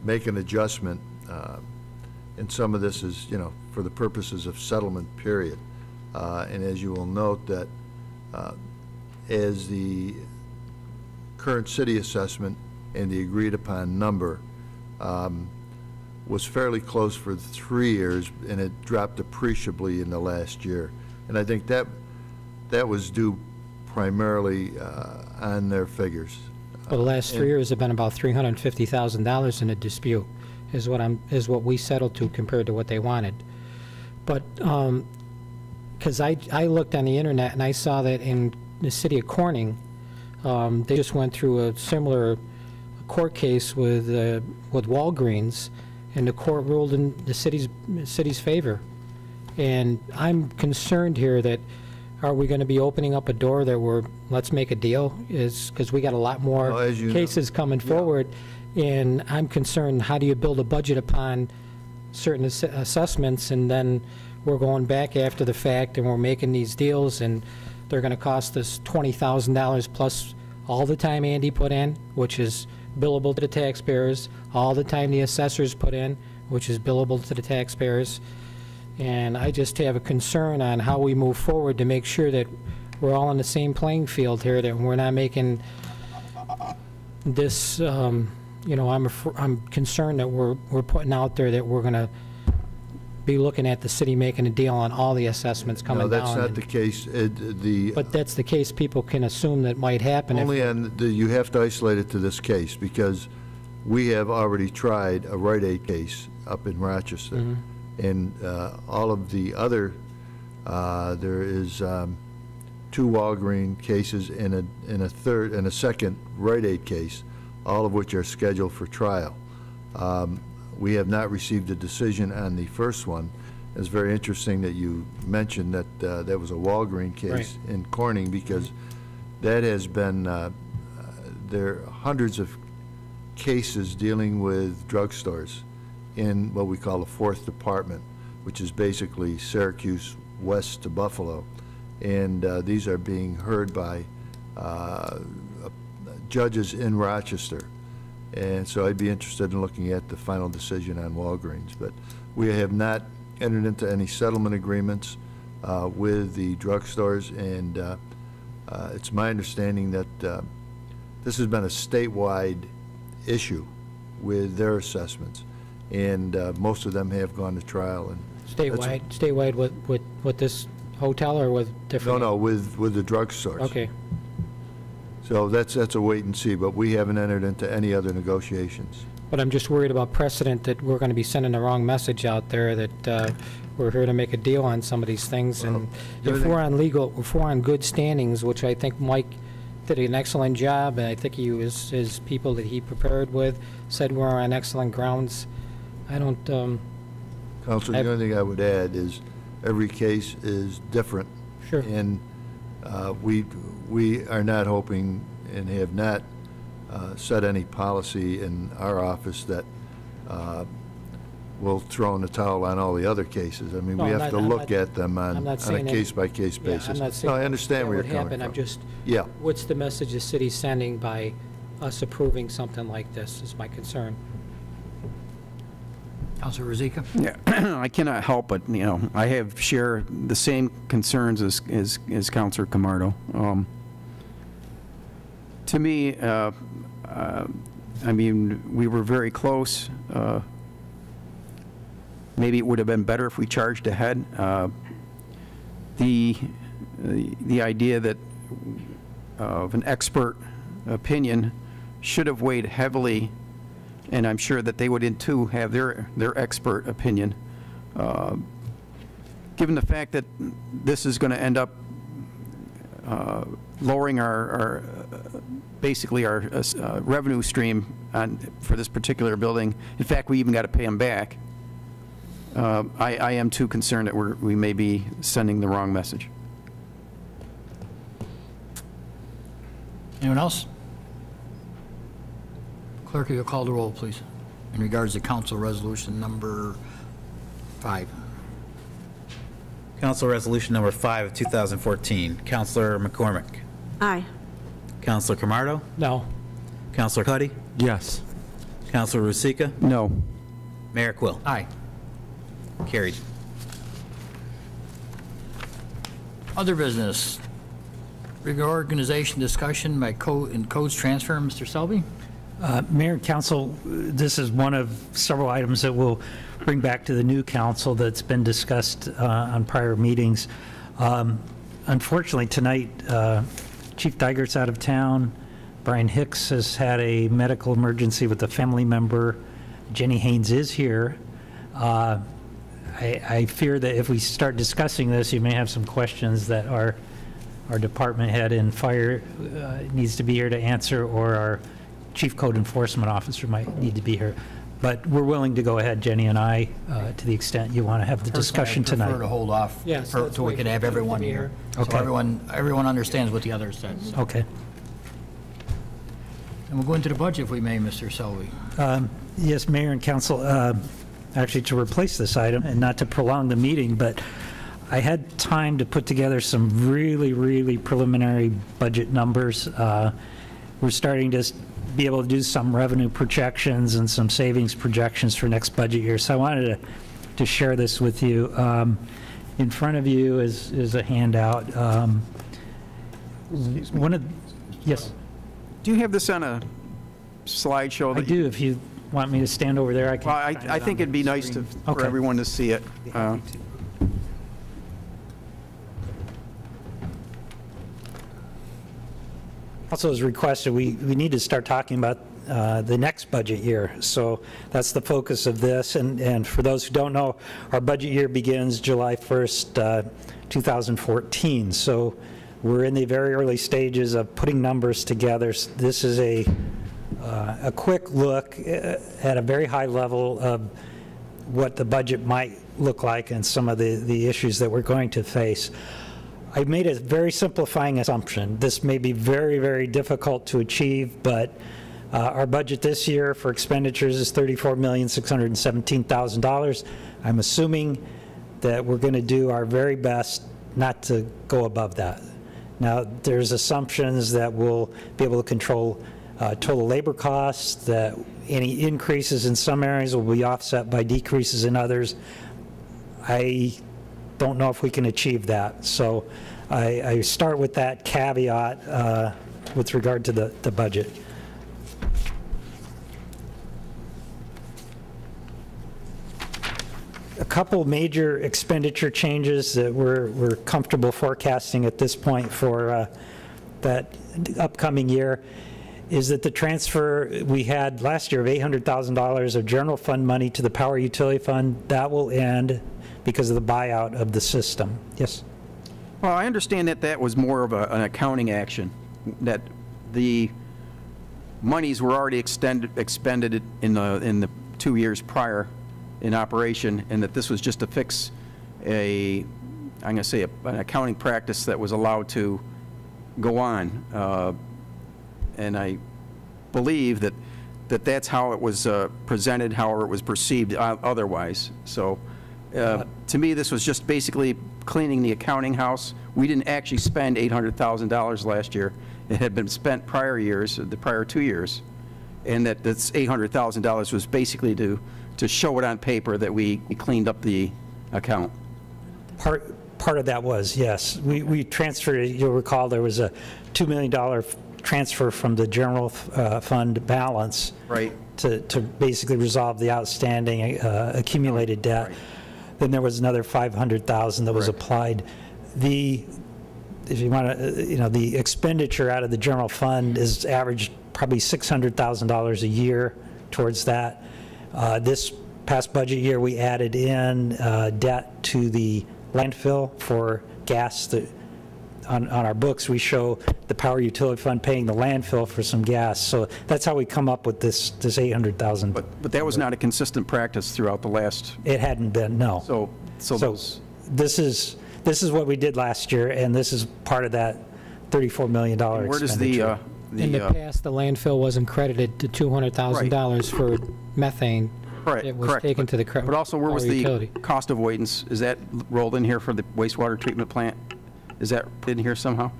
I: make an adjustment. And some of this is, for the purposes of settlement period. And as you will note that as the current city assessment and the agreed upon number was fairly close for 3 years, and it dropped appreciably in the last year. And I think that was due primarily on their figures.
C: Well, the last 3 years have been about $350,000 in a dispute, is what we settled to compared to what they wanted. But because I looked on the internet and I saw that in the city of Corning, they just went through a similar court case with Walgreens, and the court ruled in the city's favor. And I'm concerned here that, are we going to be opening up a door that let's make a deal? Because we got a lot more cases coming forward, and I'm concerned, how do you build a budget upon certain assessments, and then we're going back after the fact and we're making these deals and they're going to cost us $20,000 plus all the time Andy put in, which is billable to the taxpayers, all the time the assessors put in, which is billable to the taxpayers. And I just have a concern on how we move forward to make sure that we're all on the same playing field here, that we're not making this, I'm concerned that we're putting out there that we're going to be looking at the city making a deal on all the assessments coming down.
I: No, that's not the case.
C: But that's the case people can assume that might happen.
I: Only you have to isolate it to this case, because we have already tried a Rite Aid case up in Rochester. Mm-hmm. And all of the other, there is 2 Walgreens cases and a second Rite Aid case, all of which are scheduled for trial. We have not received a decision on the first one. It's very interesting that you mentioned that there was a Walgreens case in Corning, because that has been, there are hundreds of cases dealing with drugstores in what we call the 4th Department, which is basically Syracuse west to Buffalo. And these are being heard by judges in Rochester. And so I'd be interested in looking at the final decision on Walgreens. But we have not entered into any settlement agreements with the drugstores, and it's my understanding that this has been a statewide issue with their assessments, and most of them have gone to trial. And
C: statewide with this hotel, or with different?
I: No, with the drugstores.
C: Okay.
I: So that's a wait and see, but we haven't entered into any other negotiations.
C: But I'm just worried about precedent, that we're going to be sending the wrong message out there, that we're here to make a deal on some of these things. And if we're on good standings, which I think Mike did an excellent job, and I think his people that he prepared with said we're on excellent grounds. I don't...
I: Counselor, the only thing I would add is every case is different.
C: Sure.
I: And we are not hoping, and have not set any policy in our office that will throw in the towel on all the other cases. I mean, we have to look at them on a case-by-case basis.
C: I'm not saying
I: I understand where you're coming from.
C: I'm just,
I: yeah.
C: What's the message the city's sending by us approving something like this, is my concern.
A: Councilor Ruzicka?
D: Yeah, I cannot help but, I share the same concerns as Councilor Camardo. To me, I mean, we were very close. Maybe it would have been better if we charged ahead. The idea that of an expert opinion should have weighed heavily, and I'm sure that they would too have their expert opinion. Given the fact that this is going to end up lowering our basically our revenue stream for this particular building. In fact, we even got to pay them back. I am too concerned that we may be sending the wrong message.
A: Anyone else? Clerk, will you call the roll, please, in regards to council resolution number 5?
B: Council Resolution Number 5 of 2014. Councilor McCormick.
G: Aye.
B: Councilor Camardo.
C: No.
B: Councilor Cuddy.
K: Yes.
B: Councilor Rusica.
D: No.
B: Mayor Quill.
A: Aye.
B: Carried.
A: Other business. Reorganization discussion by codes transfer, Mr. Selby?
F: Mayor and council, this is one of several items that we'll bring back to the new council that's been discussed on prior meetings. Unfortunately, tonight, Chief Digert's out of town. Brian Hicks has had a medical emergency with a family member. Jenny Haynes is here. I fear that if we start discussing this, you may have some questions that our department head in fire needs to be here to answer, or our chief code enforcement officer might need to be here. But we're willing to go ahead, Jenny and I, to the extent you want to have the discussion
A: Personally, I
F: tonight.
A: prefer to hold off
C: Yes,
A: so
C: let's
A: we
C: wait
A: can
C: for
A: have
C: them to
A: everyone
C: be
A: here.
C: here.
A: So
F: Okay.
A: everyone understands what the other said. So.
F: Okay.
A: And we'll go into the budget if we may, Mr. Selby.
F: Yes, Mayor and Council, actually to replace this item and not to prolong the meeting, but I had time to put together some really, really preliminary budget numbers. We're starting to be able to do some revenue projections and some savings projections for next budget year. So I wanted to share this with you. In front of you is a handout. Yes,
D: Do you have this on a slideshow?
F: I do. If you want me to stand over there, I can.
D: Well,
F: find it
D: I think
F: on
D: it'd be
F: the
D: nice
F: screen.
D: for
F: Okay.
D: everyone to see it.
F: Also, as requested, we need to start talking about the next budget year. So that's the focus of this. And for those who don't know, our budget year begins July 1st, 2014. So we're in the very early stages of putting numbers together. This is a quick look at a very high level of what the budget might look like and some of the issues that we're going to face. I made a very simplifying assumption. This may be very, very difficult to achieve, but our budget this year for expenditures is $34,617,000. I'm assuming that we're going to do our very best not to go above that. Now, there's assumptions that we'll be able to control total labor costs, that any increases in some areas will be offset by decreases in others. I don't know if we can achieve that. So I start with that caveat with regard to the budget. A couple major expenditure changes that we're comfortable forecasting at this point for that upcoming year is that the transfer we had last year of $800,000 of general fund money to the power utility fund, that will end because of the buyout of the system. Yes?
D: Well, I understand that that was more of an accounting action, that the monies were already expended in the 2 years prior in operation, and that this was just to fix I'm going to say an accounting practice that was allowed to go on. And I believe that that's how it was presented, however it was perceived otherwise. So to me, this was just basically cleaning the accounting house. We didn't actually spend $800,000 last year. It had been spent prior years, the prior 2 years, and that this $800,000 was basically to show it on paper that we cleaned up the account.
F: Part of that was, yes. We transferred, you'll recall, there was a $2 million transfer from the general fund balance
D: Right.
F: to basically resolve the outstanding accumulated debt.
D: Right.
F: Then there was another $500,000 that was
D: Correct.
F: applied. If you want to, the expenditure out of the general fund is averaged probably $600,000 a year towards that. This past budget year, we added in debt to the landfill for gas on our books, we show the power utility fund paying the landfill for some gas. So that's how we come up with this 800,000.
D: But that was not a consistent practice throughout the last,
F: It hadn't been, no.
D: so those,
F: This is what we did last year, and this is part of that $34 million
D: where does the,
C: In the past, the landfill wasn't credited to $200,000 for methane.
D: Correct,
C: It was
D: correct.
C: taken to the
D: But also, where was
C: power
D: the
C: utility.
D: cost avoidance? Is that rolled in here for the wastewater treatment plant? Is that in here somehow?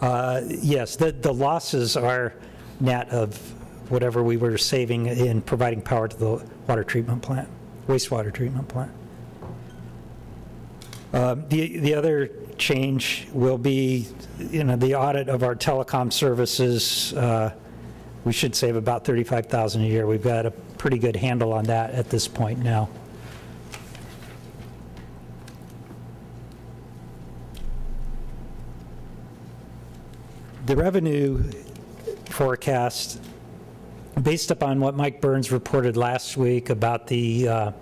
F: Yes, the losses are net of whatever we were saving in providing power to the water treatment plant, wastewater treatment plant. The other change will be, the audit of our telecom services. We should save about $35,000 a year. We've got a pretty good handle on that at this point now. The revenue forecast, based upon what Mike Burns reported last week about the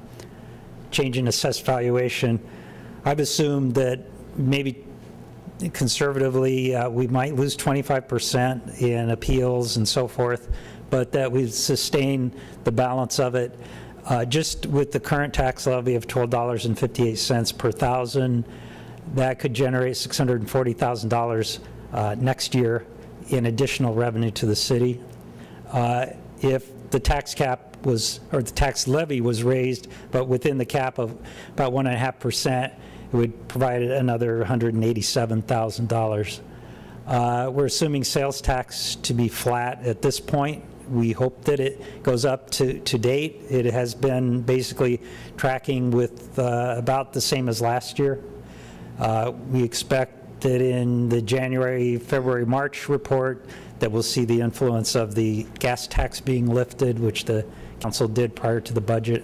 F: change in assessed valuation, I've assumed that maybe conservatively we might lose 25% in appeals and so forth, but that we sustain the balance of it. Just with the current tax levy of $12.58 per thousand, that could generate $640,000 next year in additional revenue to the city. If the tax cap was, or the tax levy was raised, but within the cap of about 1.5%, it would provide another $187,000. We're assuming sales tax to be flat at this point. We hope that it goes up to date. It has been basically tracking with about the same as last year. We expect that in the January, February, March report that we'll see the influence of the gas tax being lifted, which the council did prior to the budget.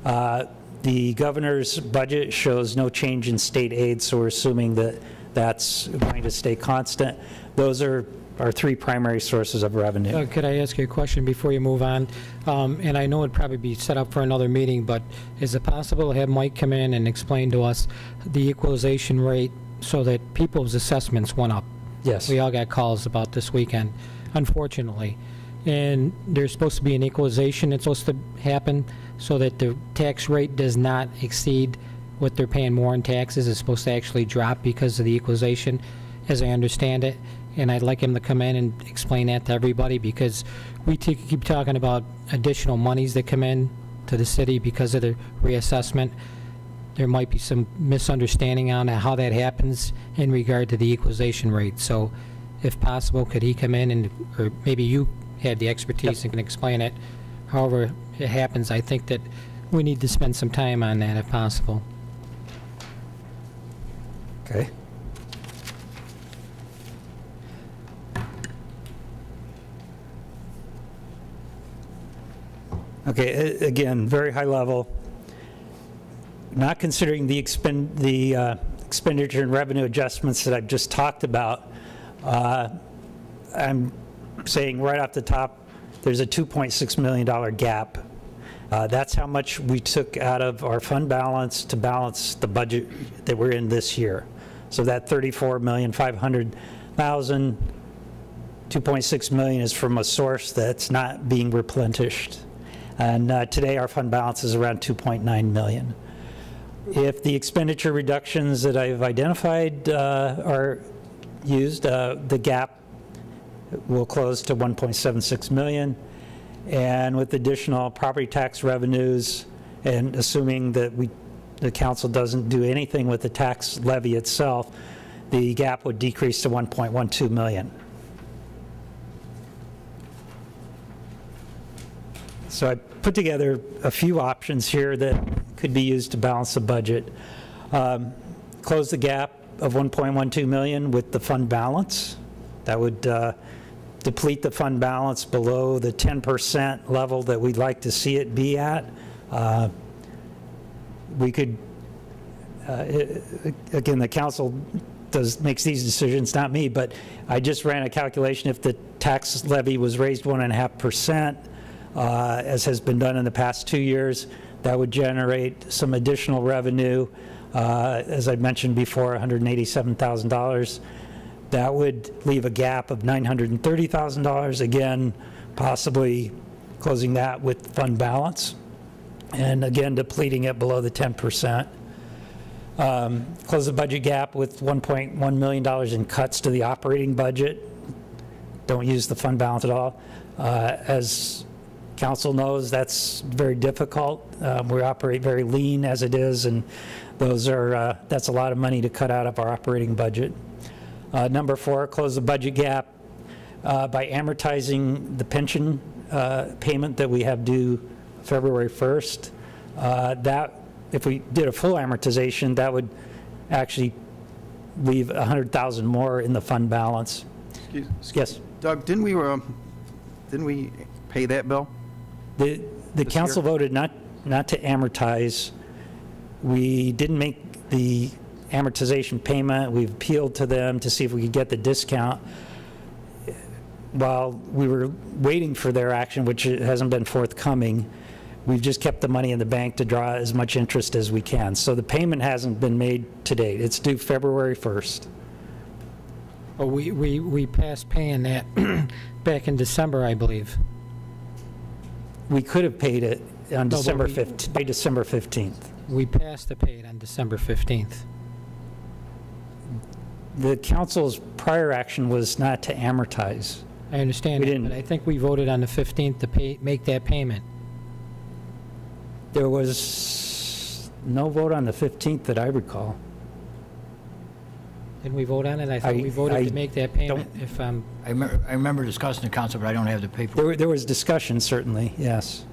F: The governor's budget shows no change in state aid, so we're assuming that that's going to stay constant. Those are our three primary sources of revenue.
C: Could I ask you a question before you move on? And I know it'd probably be set up for another meeting, but is it possible to have Mike come in and explain to us the equalization rate so that people's assessments went up?
F: Yes.
C: We all got calls about this weekend, unfortunately. And there's supposed to be an equalization that's supposed to happen so that the tax rate does not exceed what they're paying more in taxes. It's supposed to actually drop because of the equalization, as I understand it. And I'd like him to come in and explain that to everybody, because we keep talking about additional monies that come in to the city because of the reassessment. There might be some misunderstanding on how that happens in regard to the equalization rate. So if possible, could he come in and, or maybe you have the expertise and can explain it. However it happens, I think that we need to spend some time on that if possible.
F: Okay. Okay, again, very high level. Not considering the expenditure and revenue adjustments that I've just talked about, I'm saying right off the top, there's a $2.6 million gap. That's how much we took out of our fund balance to balance the budget that we're in this year. So that $34,500,000, $2.6 million is from a source that's not being replenished. And today our fund balance is around $2.9 million. If the expenditure reductions that I've identified are used, the gap will close to $1.76 million. And with additional property tax revenues, and assuming that the council doesn't do anything with the tax levy itself, the gap would decrease to $1.12 million. So I put together a few options here that could be used to balance the budget. Close the gap of $1.12 million with the fund balance. That would deplete the fund balance below the 10% level that we'd like to see it be at. We could, again, the council makes these decisions, not me, but I just ran a calculation. If the tax levy was raised 1.5%, as has been done in the past 2 years, that would generate some additional revenue. As I mentioned before, $187,000. That would leave a gap of $930,000, again, possibly closing that with fund balance, and again, depleting it below the 10%. Close the budget gap with $1.1 million in cuts to the operating budget. Don't use the fund balance at all. As council knows, that's very difficult. We operate very lean as it is, and those are that's a lot of money to cut out of our operating budget. Number 4, close the budget gap by amortizing the pension payment that we have due February 1st. That, if we did a full amortization, that would actually leave $100,000 more in the fund balance. Yes.
D: Doug, didn't we pay that bill?
F: The council voted not to amortize. We didn't make the amortization payment. We've appealed to them to see if we could get the discount. While we were waiting for their action, which hasn't been forthcoming, we've just kept the money in the bank to draw as much interest as we can. So the payment hasn't been made to date. It's due February 1st.
C: Well, we passed paying that back in December, I believe.
F: We could have paid it on
C: No,
F: December
C: but
F: 15th, by December 15th.
C: We passed to pay it on December 15th.
F: The council's prior action was not to amortize.
C: I understand
F: We
C: that,
F: didn't.
C: but I think we voted on the 15th to make that payment.
F: There was no vote on the 15th that I recall.
C: Didn't we vote on it? I thought we
F: I
C: voted to make that payment.
F: don't-
C: If
A: I remember discussing the council, but I don't have the paperwork.
F: There was discussion, certainly, yes.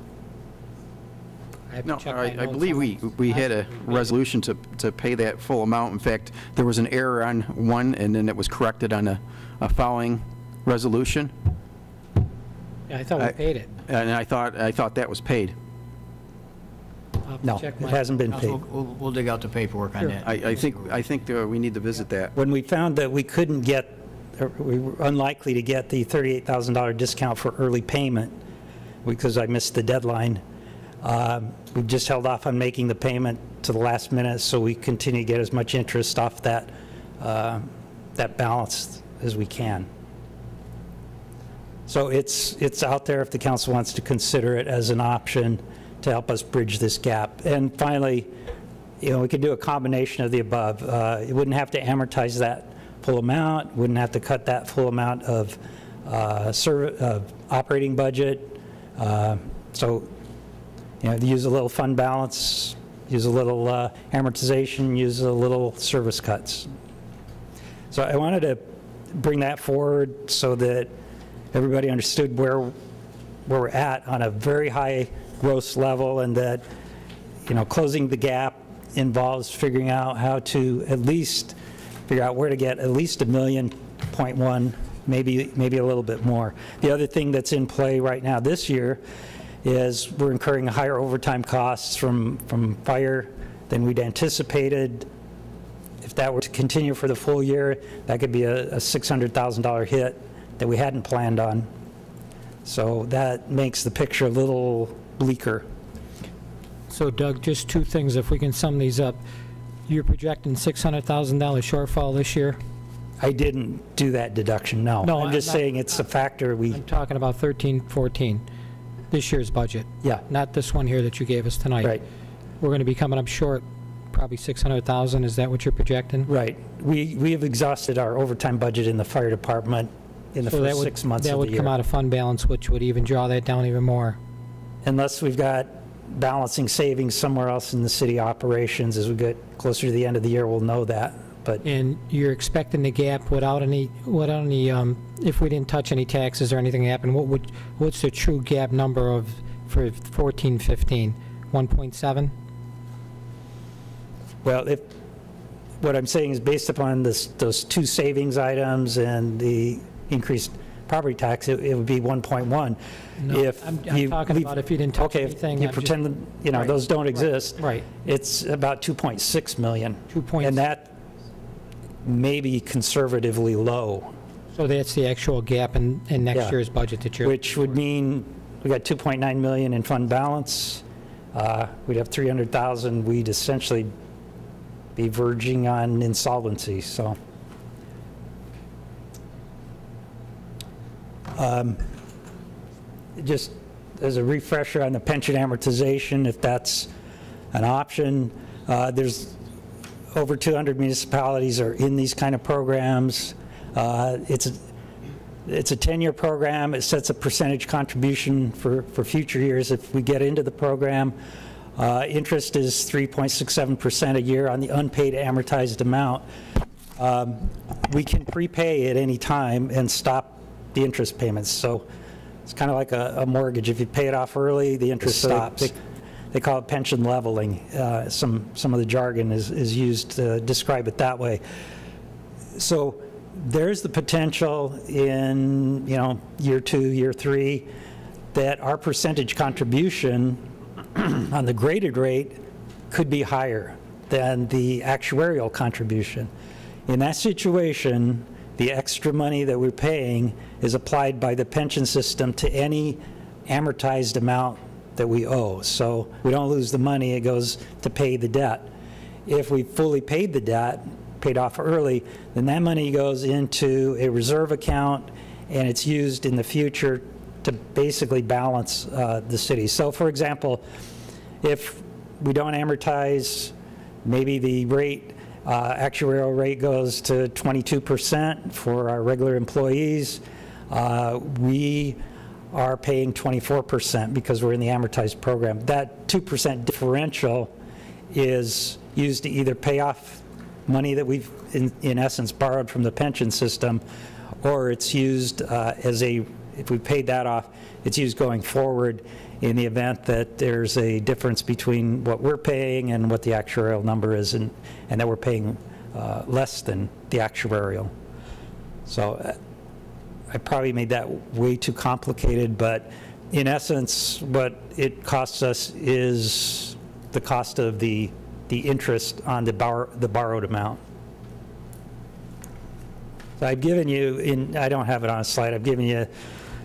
C: I have to
D: No,
C: check my
D: I
C: notes
D: believe
C: on
D: we
C: that.
D: had a resolution to pay that full amount. In fact, there was an error on one, and then it was corrected on a following resolution.
C: Yeah, I thought we paid it.
D: And I thought that was paid.
C: I'll have to
F: No,
C: check
F: it
C: my-
F: hasn't been
A: Council,
F: paid.
A: we'll dig out the paperwork on
C: Sure.
A: that.
D: I think we need to visit that.
F: When we found that we couldn't get, or we were unlikely to get the $38,000 discount for early payment, because I missed the deadline, we just held off on making the payment to the last minute, so we continue to get as much interest off that balance as we can. So it's out there if the council wants to consider it as an option to help us bridge this gap. And finally, we could do a combination of the above. It wouldn't have to amortize that full amount, wouldn't have to cut that full amount of operating budget. So, use a little fund balance, use a little amortization, use a little service cuts. So I wanted to bring that forward so that everybody understood where we're at on a very high gross level, and that, closing the gap involves figuring out how to at least figure out where to get at least $1.1 million, maybe a little bit more. The other thing that's in play right now this year is we're incurring higher overtime costs from fire than we'd anticipated. If that were to continue for the full year, that could be a $600,000 hit that we hadn't planned on. So that makes the picture a little bleaker.
C: So Doug, just two things, if we can sum these up. You're projecting $600,000 shortfall this year?
F: I didn't do that deduction, no.
C: No,
F: I'm just
C: I'm not-
F: saying it's a factor
C: I'm talking about 13, 14, this year's budget.
F: Yeah.
C: Not this one here that you gave us tonight.
F: Right.
C: We're going to be coming up short probably 600,000, is that what you're projecting?
F: Right. We have exhausted our overtime budget in the fire department in the
C: So that
F: first
C: would-
F: 6 months
C: That
F: of the
C: would come
F: year.
C: out of fund balance, which would even draw that down even more.
F: Unless we've got balancing savings somewhere else in the city operations. As we get closer to the end of the year, we'll know that. But
C: And you're expecting the gap without any, if we didn't touch any taxes or anything happen, what's the true gap number for 14, 15? 1.7?
F: Well, what I'm saying is based upon those two savings items and the increased property tax, it would be 1.1.
C: No, I'm talking about if you didn't touch anything.
F: Okay, you
C: I'm just-
F: pretend that,
C: Right.
F: those don't exist.
C: Right.
F: It's about 2.6 million.
C: 2.6.
F: And that may be conservatively low,
C: So that's the actual gap in next
F: Yeah.
C: year's budget that you're...
F: which would mean we got 2.9 million in fund balance. We'd have 300,000. We'd essentially be verging on insolvency, so. Just as a refresher on the pension amortization, if that's an option, there's over 200 municipalities are in these kind of programs. It's a 10-year program. It sets a percentage contribution for future years if we get into the program. Interest is 3.67% a year on the unpaid amortized amount. We can prepay at any time and stop the interest payments. So it's kind of like a mortgage. If you pay it off early, the interest stops. They call it pension leveling. Some of the jargon is used to describe it that way. So there's the potential in year 2, year 3, that our percentage contribution on the graded rate could be higher than the actuarial contribution. In that situation, the extra money that we're paying is applied by the pension system to any amortized amount that we owe. So we don't lose the money, it goes to pay the debt. If we fully paid the debt, paid off early, then that money goes into a reserve account and it's used in the future to basically balance the city. So for example, if we don't amortize, maybe the rate, actuarial rate goes to 22% for our regular employees. We are paying 24% because we're in the amortized program. That 2% differential is used to either pay off money that we've, in essence, borrowed from the pension system, or it's used as a, if we paid that off, it's used going forward in the event that there's a difference between what we're paying and what the actuarial number is, and that we're paying less than the actuarial. So I probably made that way too complicated, but in essence, what it costs us is the cost of the interest on the borrowed amount. So I've given you, I don't have it on a slide, I've given you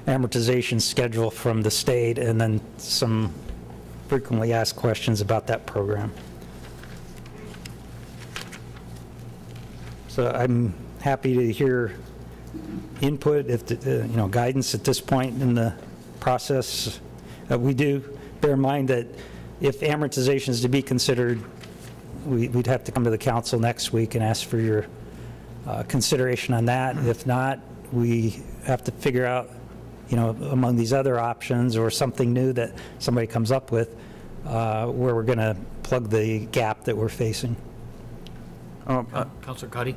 F: amortization schedule from the state and then some frequently asked questions about that program. So I'm happy to hear input, if the, guidance at this point in the process. We do bear in mind that if amortization is to be considered, we'd have to come to the council next week and ask for your consideration on that. If not, we have to figure out, among these other options or something new that somebody comes up with, where we're going to plug the gap that we're facing.
A: Councilor Cuddy?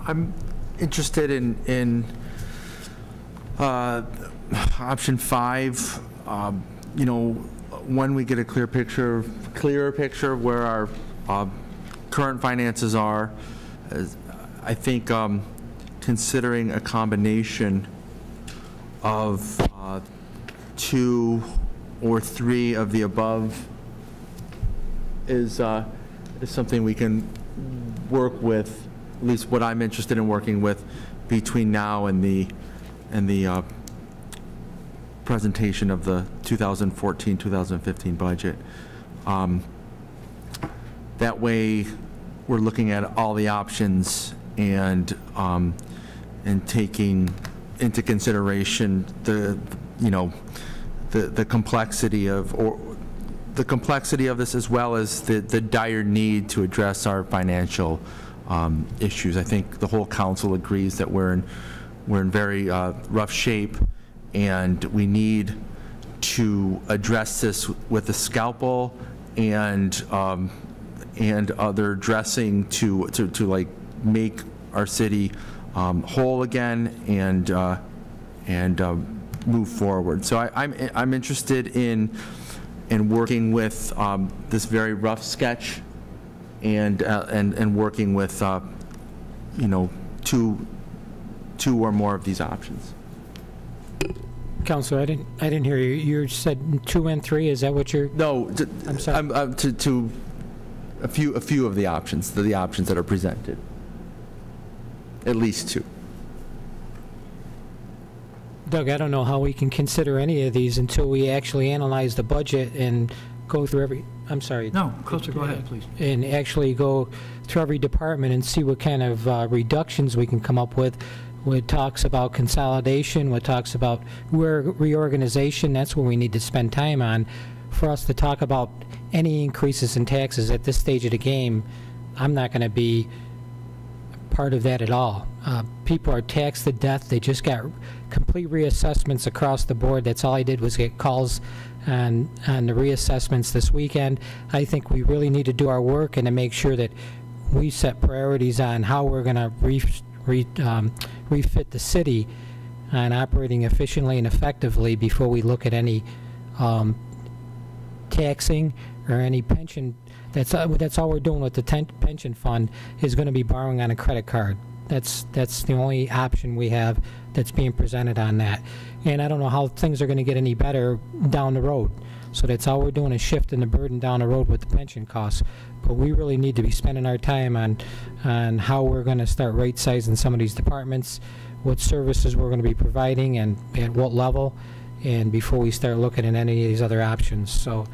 K: I'm interested in option 5. When we get a clearer picture of where our current finances are, I think considering a combination of 2 or 3 of the above is something we can work with, at least what I'm interested in working with between now and the presentation of the 2014-2015 budget. That way we're looking at all the options and taking into consideration the complexity of this, as well as the dire need to address our financial issues. I think the whole council agrees that we're in very rough shape, and we need to address this with a scalpel and other dressing to like make our city whole again and move forward. So I'm interested in working with this very rough sketch and working with two or more of these options.
C: Councilor, I didn't hear you. You said 2 and 3. Is that what you're?
K: No,
C: I'm sorry.
K: To a few of the options, the options that are presented. At least 2.
C: Doug, I don't know how we can consider any of these until we actually analyze the budget and go through every, I'm sorry.
A: No, Counselor, go ahead, please.
C: And actually go through every department and see what kind of reductions we can come up with. what talks about consolidation, what talks about reorganization, that's what we need to spend time on. For us to talk about any increases in taxes at this stage of the game, I'm not going to be part of that at all. People are taxed to death. They just got complete reassessments across the board. That's all I did was get calls on the reassessments this weekend. I think we really need to do our work and to make sure that we set priorities on how we're going to refit the city on operating efficiently and effectively before we look at any taxing or any pension. That's all we're doing with the pension fund is going to be borrowing on a credit card. That's the only option we have that's being presented on that. And I don't know how things are going to get any better down the road. So that's all we're doing is shifting the burden down the road with the pension costs. But we really need to be spending our time on how we're going to start right sizing some of these departments, what services we're going to be providing and at what level, and before we start looking at any of these other options. So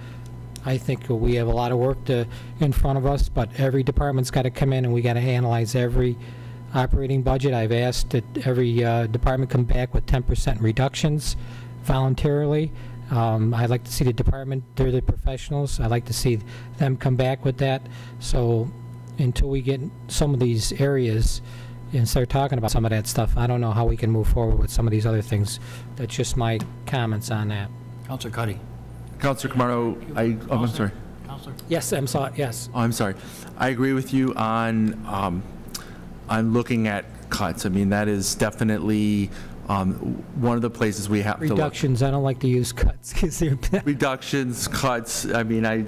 C: I think we have a lot of work in front of us, but every department's got to come in and we got to analyze every operating budget. I've asked that every department come back with 10% reductions voluntarily. I'd like to see the department, they're the professionals, I'd like to see them come back with that. So until we get some of these areas and start talking about some of that stuff, I don't know how we can move forward with some of these other things. That's just my comments on that.
A: Councilor Cuddy.
K: Councilor Camardo, I'm sorry.
A: Councilor?
C: Yes, I'm sorry, yes.
K: Oh, I'm sorry. I agree with you on looking at cuts. I mean, that is definitely one of the places we have
C: Reductions, I don't like to use cuts because they're
K: reductions, cuts. I mean, I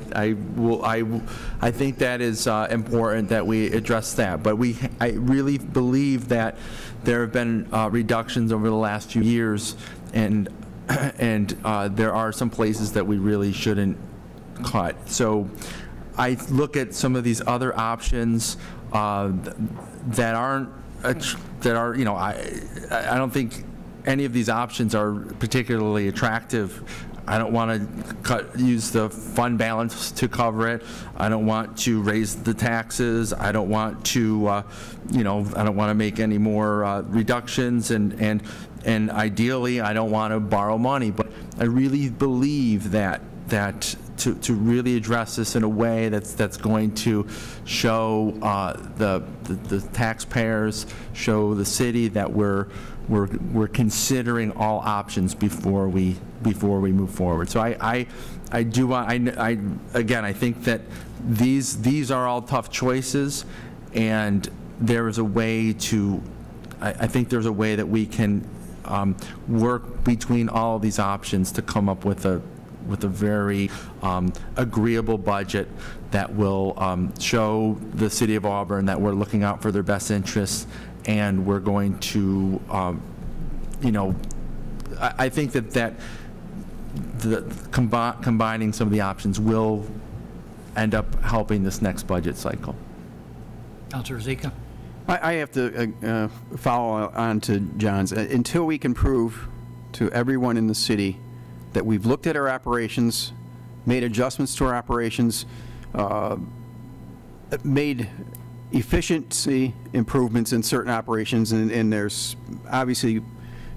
K: think that is important that we address that. But I really believe that there have been reductions over the last few years, and there are some places that we really shouldn't cut. So I look at some of these other options that are, you know, I don't think any of these options are particularly attractive. I don't want to use the fund balance to cover it. I don't want to raise the taxes. I don't want to, you know, I don't want to make any more reductions, and ideally, I don't want to borrow money. But I really believe that to really address this in a way that's going to show the taxpayers, show the city that we're considering all options before we move forward. So I do want, again, I think that these are all tough choices, and there is a way to, I think there's a way that we can work between all of these options to come up with a very agreeable budget that will show the city of Auburn that we're looking out for their best interests, and we're going to, you know, I think that combining some of the options will end up helping this next budget cycle.
A: Councilor Zika.
D: I have to follow on to John's. Until we can prove to everyone in the city that we've looked at our operations, made adjustments to our operations, made efficiency improvements in certain operations, and there's obviously,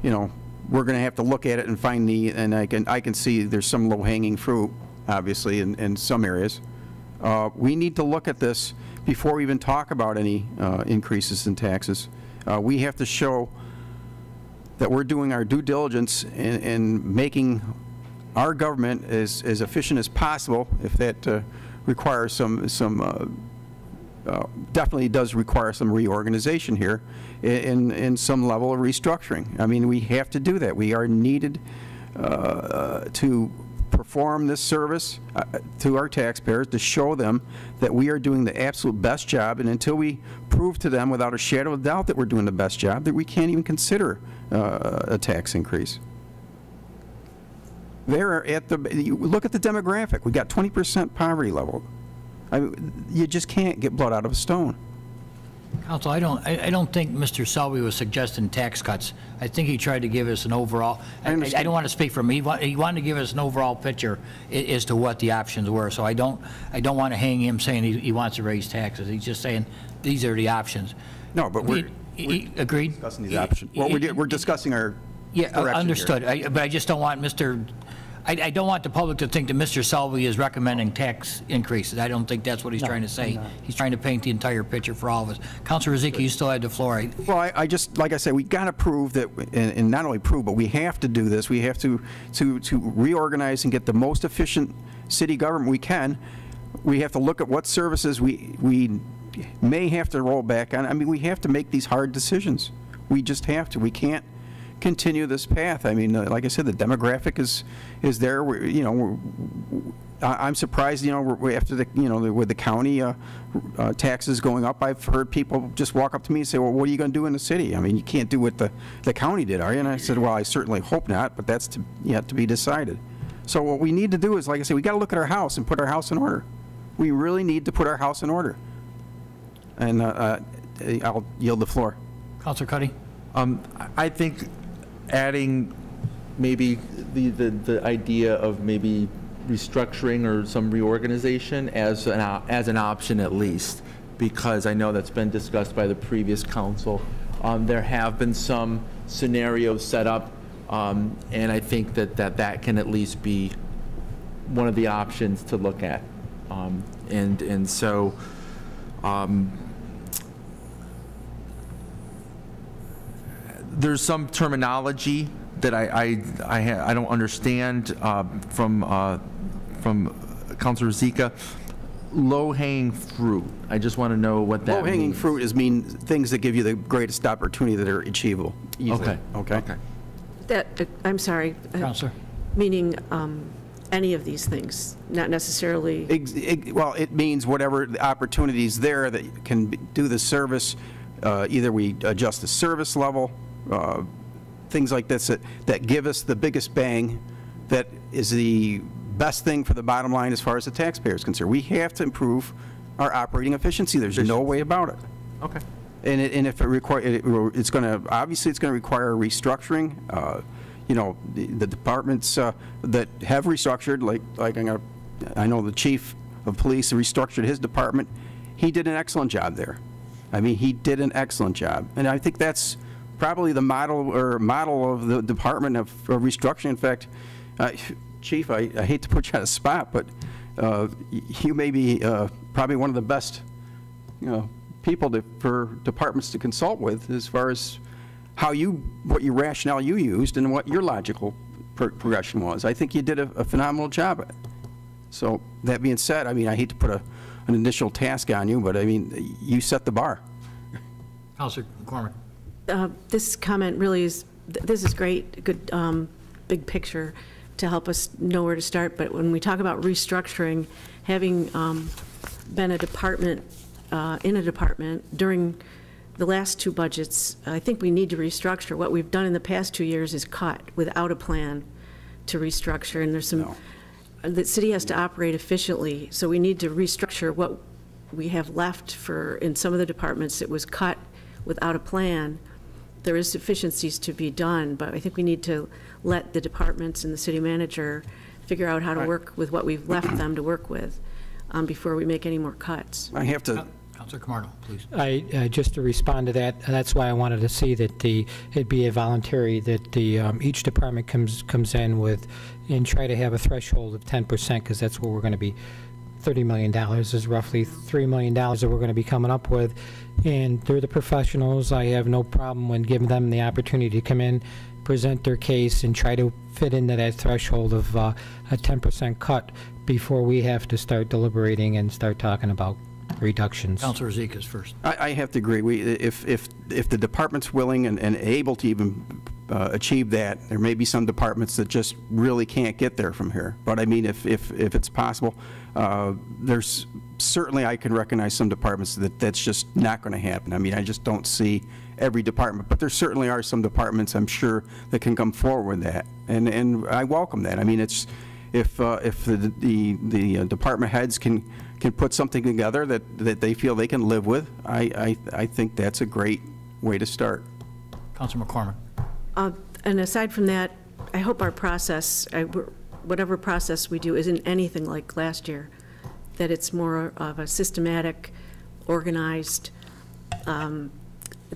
D: you know, we're going to have to look at it and find and I can see there's some low-hanging fruit, obviously, in some areas. We need to look at this before we even talk about any increases in taxes. We have to show that we're doing our due diligence in making our government as efficient as possible. If that requires definitely does require some reorganization here in some level of restructuring. I mean, we have to do that. We are needed to perform this service to our taxpayers, to show them that we are doing the absolute best job, and until we prove to them without a shadow of doubt that we're doing the best job, that we can't even consider a tax increase. They're at look at the demographic. We got 20% poverty level. You just can't get blood out of a stone.
A: Council, I don't think Mr. Selby was suggesting tax cuts. I think he tried to give us an overall, I don't want to speak for him. He wanted to give us an overall picture as to what the options were. So I don't want to hang him saying he wants to raise taxes. He's just saying these are the options.
D: No, but
A: Agreed?
D: discussing these options. Well, we're discussing our
A: Yeah,
D: direction here.
A: understood. But I just don't want I don't want the public to think that Mr. Selby is recommending tax increases. I don't think that's what he's trying to say. He's trying to paint the entire picture for all of us. Councilor Riziki, you still have the floor.
D: Well, I just, like I said, we got to prove that, and not only prove, but we have to do this. We have to reorganize and get the most efficient city government we can. We have to look at what services we may have to roll back on. I mean, we have to make these hard decisions. We just have to. We can't continue this path. I mean, like I said, the demographic is there. I'm surprised, after with the county taxes going up, I've heard people just walk up to me and say, well, what are you going to do in the city? I mean, you can't do what the county did, are you? And I said, well, I certainly hope not, but that's yet to be decided. So what we need to do is, like I said, we got to look at our house and put our house in order. We really need to put our house in order. And I'll yield the floor.
A: Councilor Cuddy?
K: I think adding maybe the idea of maybe restructuring or some reorganization as an option at least, because I know that's been discussed by the previous council. There have been some scenarios set up, and I think that can at least be one of the options to look at. And so there's some terminology that I don't understand from Councilor Zika. Low-hanging fruit. I just want to know what that means.
D: Low-hanging fruit means things that give you the greatest opportunity that are achievable easily. Okay.
G: I'm sorry.
A: Councilor?
G: Meaning any of these things, not necessarily.
D: Well, it means whatever the opportunities there that can do the service. Either we adjust the service level, things like this that give us the biggest bang, that is the best thing for the bottom line as far as the taxpayer is concerned. We have to improve our operating efficiency. There's no way about it.
K: Okay.
D: And if it it's going to, obviously it's going to require restructuring. The departments that have restructured, like I know the chief of police restructured his department. He did an excellent job there. I mean, he did an excellent job. And I think that's probably the model of the Department of Restructuring. In fact, Chief, I hate to put you on a spot, but you may be probably one of the best people for departments to consult with as far as what your rationale you used and what your logical progression was. I think you did a phenomenal job at it. So that being said, I mean, I hate to put an initial task on you, but I mean, you set the bar.
A: Councilor McCormick.
G: This comment really is, this is great, good big picture to help us know where to start. But when we talk about restructuring, having been in a department during the last two budgets, I think we need to restructure. What we've done in the past 2 years is cut without a plan to restructure. And there's some, the city has to operate efficiently, so we need to restructure what we have left in some of the departments. It was cut without a plan. There is efficiencies to be done, but I think we need to let the departments and the city manager figure out how to work with what we've left them to work with before we make any more cuts.
D: I have to.
A: Councilor Camardo, please.
C: Just to respond to that, that's why I wanted to see that it be a voluntary, that each department comes in with and try to have a threshold of 10%, because that's what we're going to be. $30 million is roughly $3 million that we're going to be coming up with, and they're the professionals. I have no problem when giving them the opportunity to come in, present their case, and try to fit into that threshold of a 10% cut before we have to start deliberating and start talking about reductions.
A: Councilor Zikas first.
D: I have to agree. If the department's willing and able to even achieve that, there may be some departments that just really can't get there from here. But I mean, if it's possible, there's certainly, I can recognize some departments that's just not going to happen. I mean, I just don't see every department, but there certainly are some departments, I'm sure, that can come forward with that, and I welcome that. I mean, it's if the department heads can put something together that they feel they can live with, I think that's a great way to start.
A: Councilor McCormick.
G: And aside from that, I hope our process, whatever process we do, isn't anything like last year, that it's more of a systematic, organized,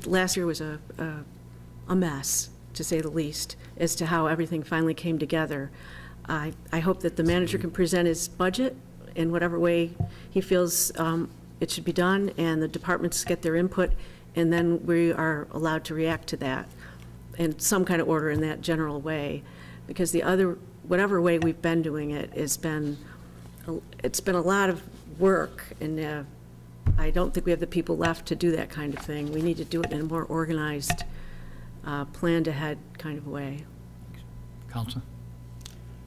G: last year was a mess, to say the least, as to how everything finally came together. I hope that the manager can present his budget in whatever way he feels it should be done, and the departments get their input, and then we are allowed to react to that in some kind of order in that general way. Because whatever way we've been doing it, it's been a lot of work, and I don't think we have the people left to do that kind of thing. We need to do it in a more organized, planned ahead kind of way.
A: Counselor?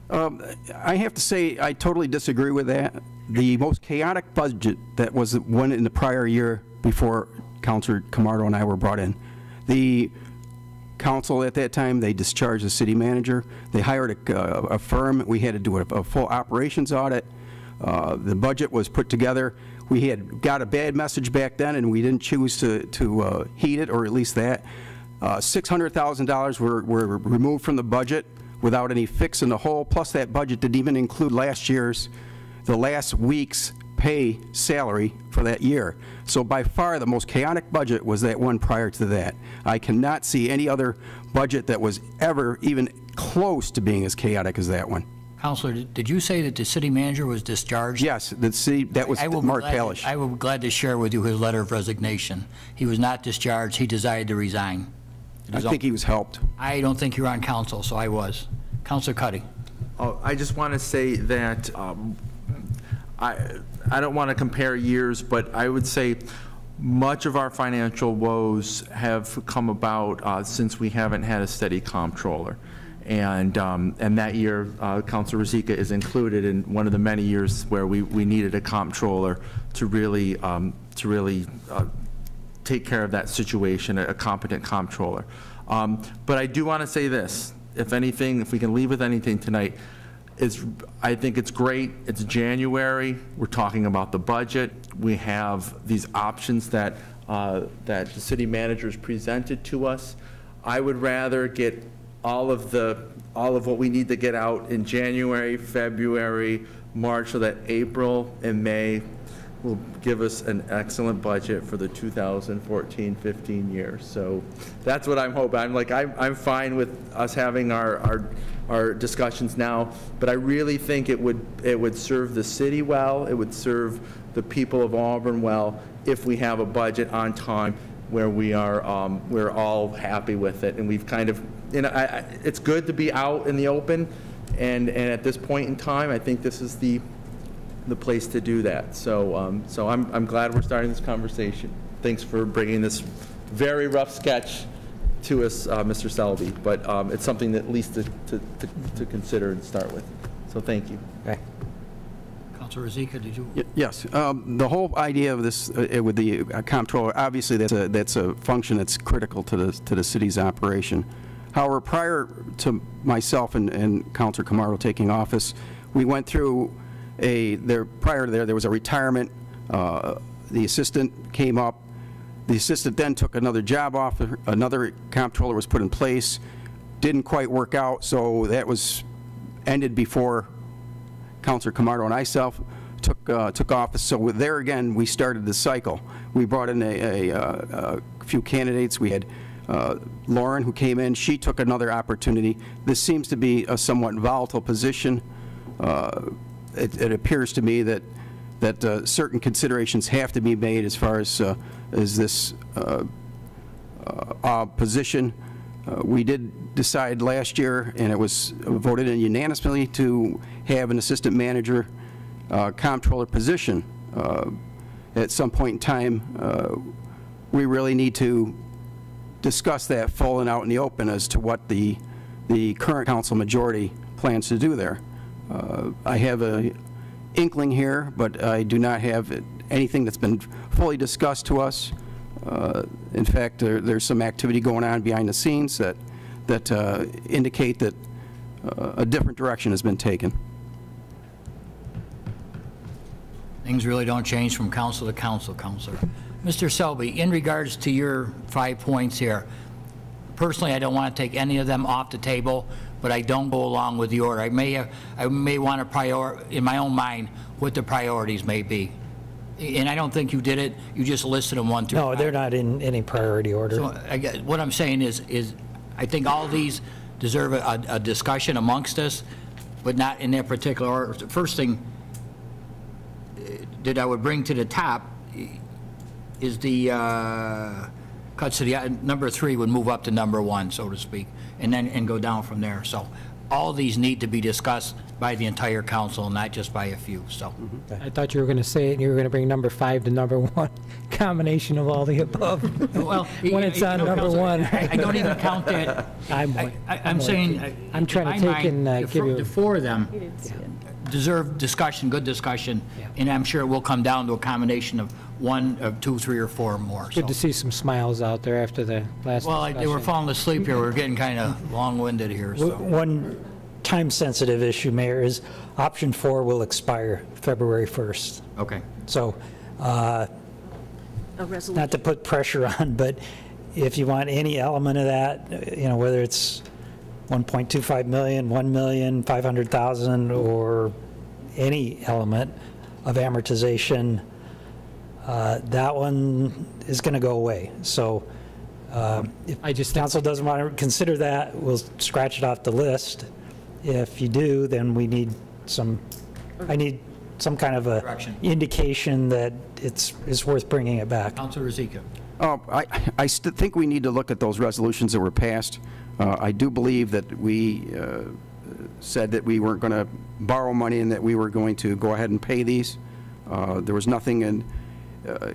D: I have to say, I totally disagree with that. The most chaotic budget that was the one in the prior year before Councilor Camardo and I were brought in. The council at that time, they discharged the city manager. They hired a firm. We had to do a full operations audit. The budget was put together. We had got a bad message back then, and we didn't choose to heed it, or at least that. $600,000 were removed from the budget without any fix in the hole, plus that budget didn't even include the last week's pay salary for that year. So by far the most chaotic budget was that one prior to that. I cannot see any other budget that was ever even close to being as chaotic as that one.
A: Counselor, did you say that the city manager was discharged?
D: Yes, that was Mark Kalish.
A: I will be glad to share with you his letter of resignation. He was not discharged. He decided to resign.
D: I think he was helped.
A: I don't think you're on council, so I was. Counselor Cuddy.
K: Oh, I just want to say that I don't want to compare years, but I would say much of our financial woes have come about since we haven't had a steady comptroller. And that year, Councilor Ruzicka is included in one of the many years where we needed a comptroller to really take care of that situation, a competent comptroller. But I do want to say this, if anything, if we can leave with anything tonight, I think it's great. It's January. We're talking about the budget. We have these options that the city managers presented to us. I would rather get all of what we need to get out in January, February, March, so that April and May will give us an excellent budget for the 2014-15 year. So that's what I'm hoping. I'm fine with us having our discussions now, but I really think it would serve the city well. It would serve the people of Auburn well if we have a budget on time where we're all happy with it, and we've kind of, it's good to be out in the open, and at this point in time, I think this is the place to do that. So I'm glad we're starting this conversation. Thanks for bringing this very rough sketch to us, Mr. Selby, but it's something that at least to consider and start with. So thank you.
A: Okay. Councilor Ruzicka, did you?
D: Yes. The whole idea of this with the comptroller, obviously that's a function that's critical to the city's operation. However, prior to myself and Councilor Camardo taking office, we went through prior to there was a retirement. The assistant came up. The assistant then took another job offer. Another comptroller was put in place. Didn't quite work out, so that was ended before Councilor Camardo and I took office. So there again, we started the cycle. We brought in a few candidates. We had Lauren, who came in. She took another opportunity. This seems to be a somewhat volatile position. It appears to me that certain considerations have to be made as far as this position. We did decide last year, and it was voted in unanimously, to have an assistant manager comptroller position. At some point in time, we really need to discuss that full and out in the open as to what the current council majority plans to do there. I have an inkling here, but I do not have anything that's been fully discussed to us. In fact, there's some activity going on behind the scenes that indicate that a different direction has been taken.
A: Things really don't change from council to council, Councilor. Mr. Selby, in regards to your 5 points here, personally, I don't want to take any of them off the table, but I don't go along with the order. I may want to in my own mind what the priorities may be. And I don't think you did it, you just listed them 1 through 5.
C: No, they're not in any priority order.
A: So what I'm saying is I think all these deserve a discussion amongst us, but not in that particular order. The first thing that I would bring to the top is the cuts to the, number 3 would move up to number 1, so to speak, and go down from there. So all these need to be discussed by the entire council, not just by a few, so.
C: I thought you were going to say it, and you were going to bring number 5 to number 1, combination of all the above.
A: Well,
C: When it's on number
A: Counselor,
C: 1.
A: I don't even count that. I'm saying.
C: I'm trying to
A: in my
C: take and,
A: mind,
C: give you-
A: The 4 of them
G: You didn't see it.
A: deserve discussion, good discussion, and I'm sure it will come down to a combination of 1, of 2, 3, or 4 more.
C: Good to
A: So.
C: see some smiles out there after the last
A: Well, they were
C: discussion.
A: falling asleep here, we're getting kind of long-winded here, so.
F: One time-sensitive issue, Mayor, is option 4 will expire February 1st.
A: Okay.
F: So,
G: A resolution.
F: not to put pressure on, but if you want any element of that, you know, whether it's 1.25 million, 1 million, 500,000, or any element of amortization, that one is going to go away. So if council doesn't want to consider that, we'll scratch it off the list. If you do, then we need I need some kind of a
A: Direction.
F: indication that it's worth bringing it back.
A: Councilor Rozika.
D: I think we need to look at those resolutions that were passed. I do believe that we said that we weren't going to borrow money and that we were going to go ahead and pay these. There was nothing in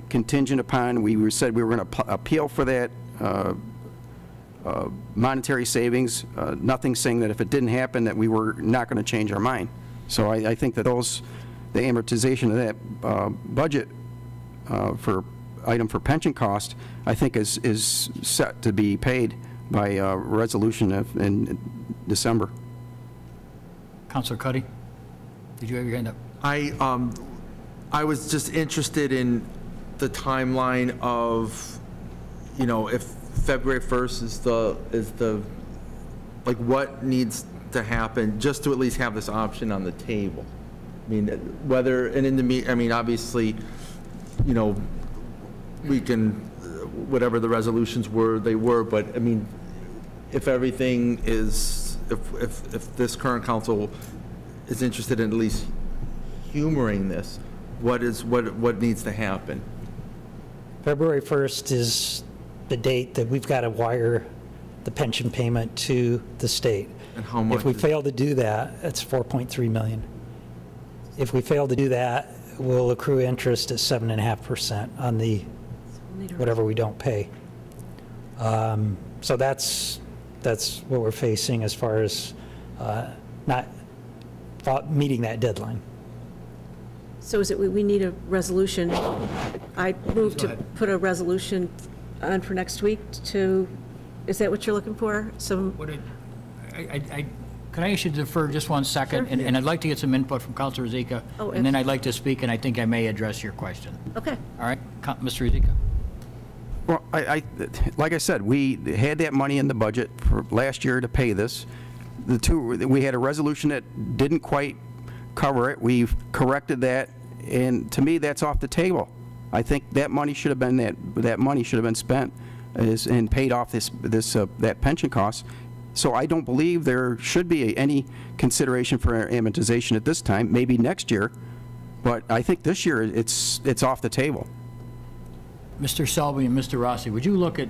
D: contingent upon. We said we were going to appeal for that monetary savings, nothing saying that if it didn't happen that we were not going to change our mind. So I think that the amortization of that budget item for pension cost, I think is set to be paid by resolution in December.
A: Councilor Cuddy, did you have your hand up?
K: I was just interested in the timeline of, you know, if February 1st is the like what needs to happen just to at least have this option on the table. I mean, whether, and in the, I mean, obviously, you know, we can, whatever the resolutions were, they were, but I mean, if everything is, if this current council is interested in at least humoring this, what needs to happen?
F: February 1st is the date that we've got to wire the pension payment to the state.
K: And how much
F: If we
K: is-
F: fail to do that, it's 4.3 million. If we fail to do that, we'll accrue interest at 7.5% on the whatever we don't pay. So that's what we're facing as far as not meeting that deadline.
G: So is it, we need a resolution? I move to put a resolution on for next week to, is that what you're looking for? Some,
A: Could I ask you to defer just 1 second?
G: Sure.
A: And I'd like to get some input from Councilor Rozika,
G: Oh,
A: and then I'd like to speak, and I think I may address your question.
G: okay.
A: All right, Mr. Rozika?
D: Well, like I said, we had that money in the budget for last year to pay this. We had a resolution that didn't quite cover it. We've corrected that, and to me, that's off the table. I think that money should have been that money should have been spent and paid off that pension cost. So I don't believe there should be any consideration for amortization at this time. Maybe next year, but I think this year it's off the table.
A: Mr. Selby and Mr. Rossi, would you look at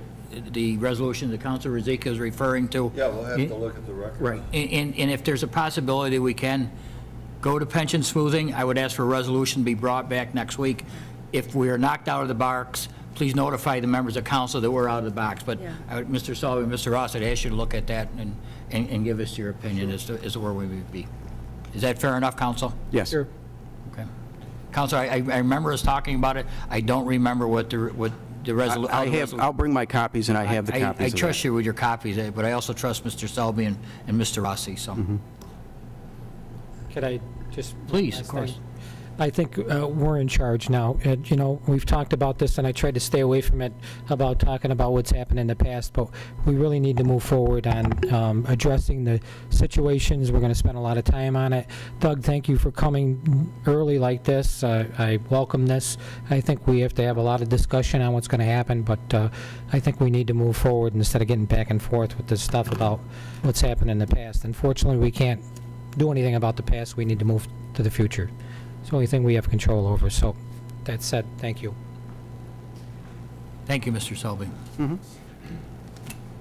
A: the resolution that Councilor Rozika is referring to?
I: Yeah, we'll have to look at the record.
A: Right, and if there's a possibility we can go to pension smoothing, I would ask for a resolution to be brought back next week. If we are knocked out of the box, please notify the members of council that we're out of the box. But
G: Yeah.
A: Mr. Selby and Mr. Rossi, I'd ask you to look at that and give us your opinion as to where we would be. Is that fair enough, council?
D: Yes.
A: Okay. Council, I remember us talking about it. I don't remember what the resolution.
D: I'll bring my copies, and I have the copies
A: I
D: of that.
A: trust you with your copies, but I also trust Mr. Selby and Mr. Rossi, so.
C: Could I just?
A: Please,
C: last
A: of course.
C: thing? I think we're in charge now. You know, we've talked about this, and I tried to stay away from it about talking about what's happened in the past, but we really need to move forward on addressing the situations. We're going to spend a lot of time on it. Doug, thank you for coming early like this. I welcome this. I think we have to have a lot of discussion on what's going to happen, but I think we need to move forward instead of getting back and forth with this stuff about what's happened in the past. Unfortunately, we can't do anything about the past. We need to move to the future. It's the only thing we have control over. So that said, thank you.
A: Thank you, Mr. Selby.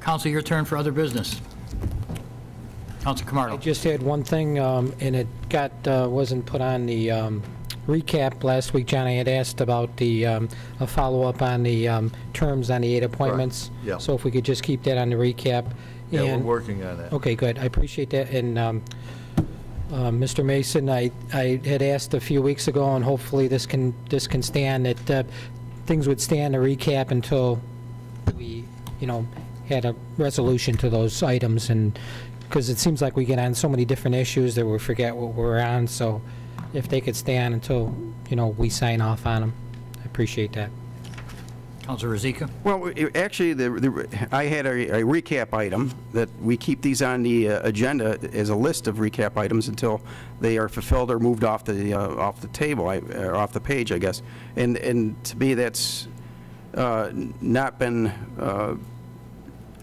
A: Council, your turn for other business. Council
C: I
A: Camardo.
C: just had one thing, and it wasn't put on the recap last week. John, I had asked about the a follow-up on the terms on the 8 appointments.
I: Yeah.
C: So if we could just keep that on the recap.
I: Yeah, we're
C: And-
I: working on that.
C: Okay, good. I appreciate that. And Mr. Mason, I had asked a few weeks ago, and hopefully this can stand, that things would stay on the recap until we, you know, had a resolution to those items, and because it seems like we get on so many different issues that we forget what we're on. So if they could stay on until, you know, we sign off on them, I appreciate that.
A: Councilor Rozika.
D: Well, actually, I had a recap item that we keep these on the agenda as a list of recap items until they are fulfilled or moved off the table, or off the page, I guess. And to me, that's not been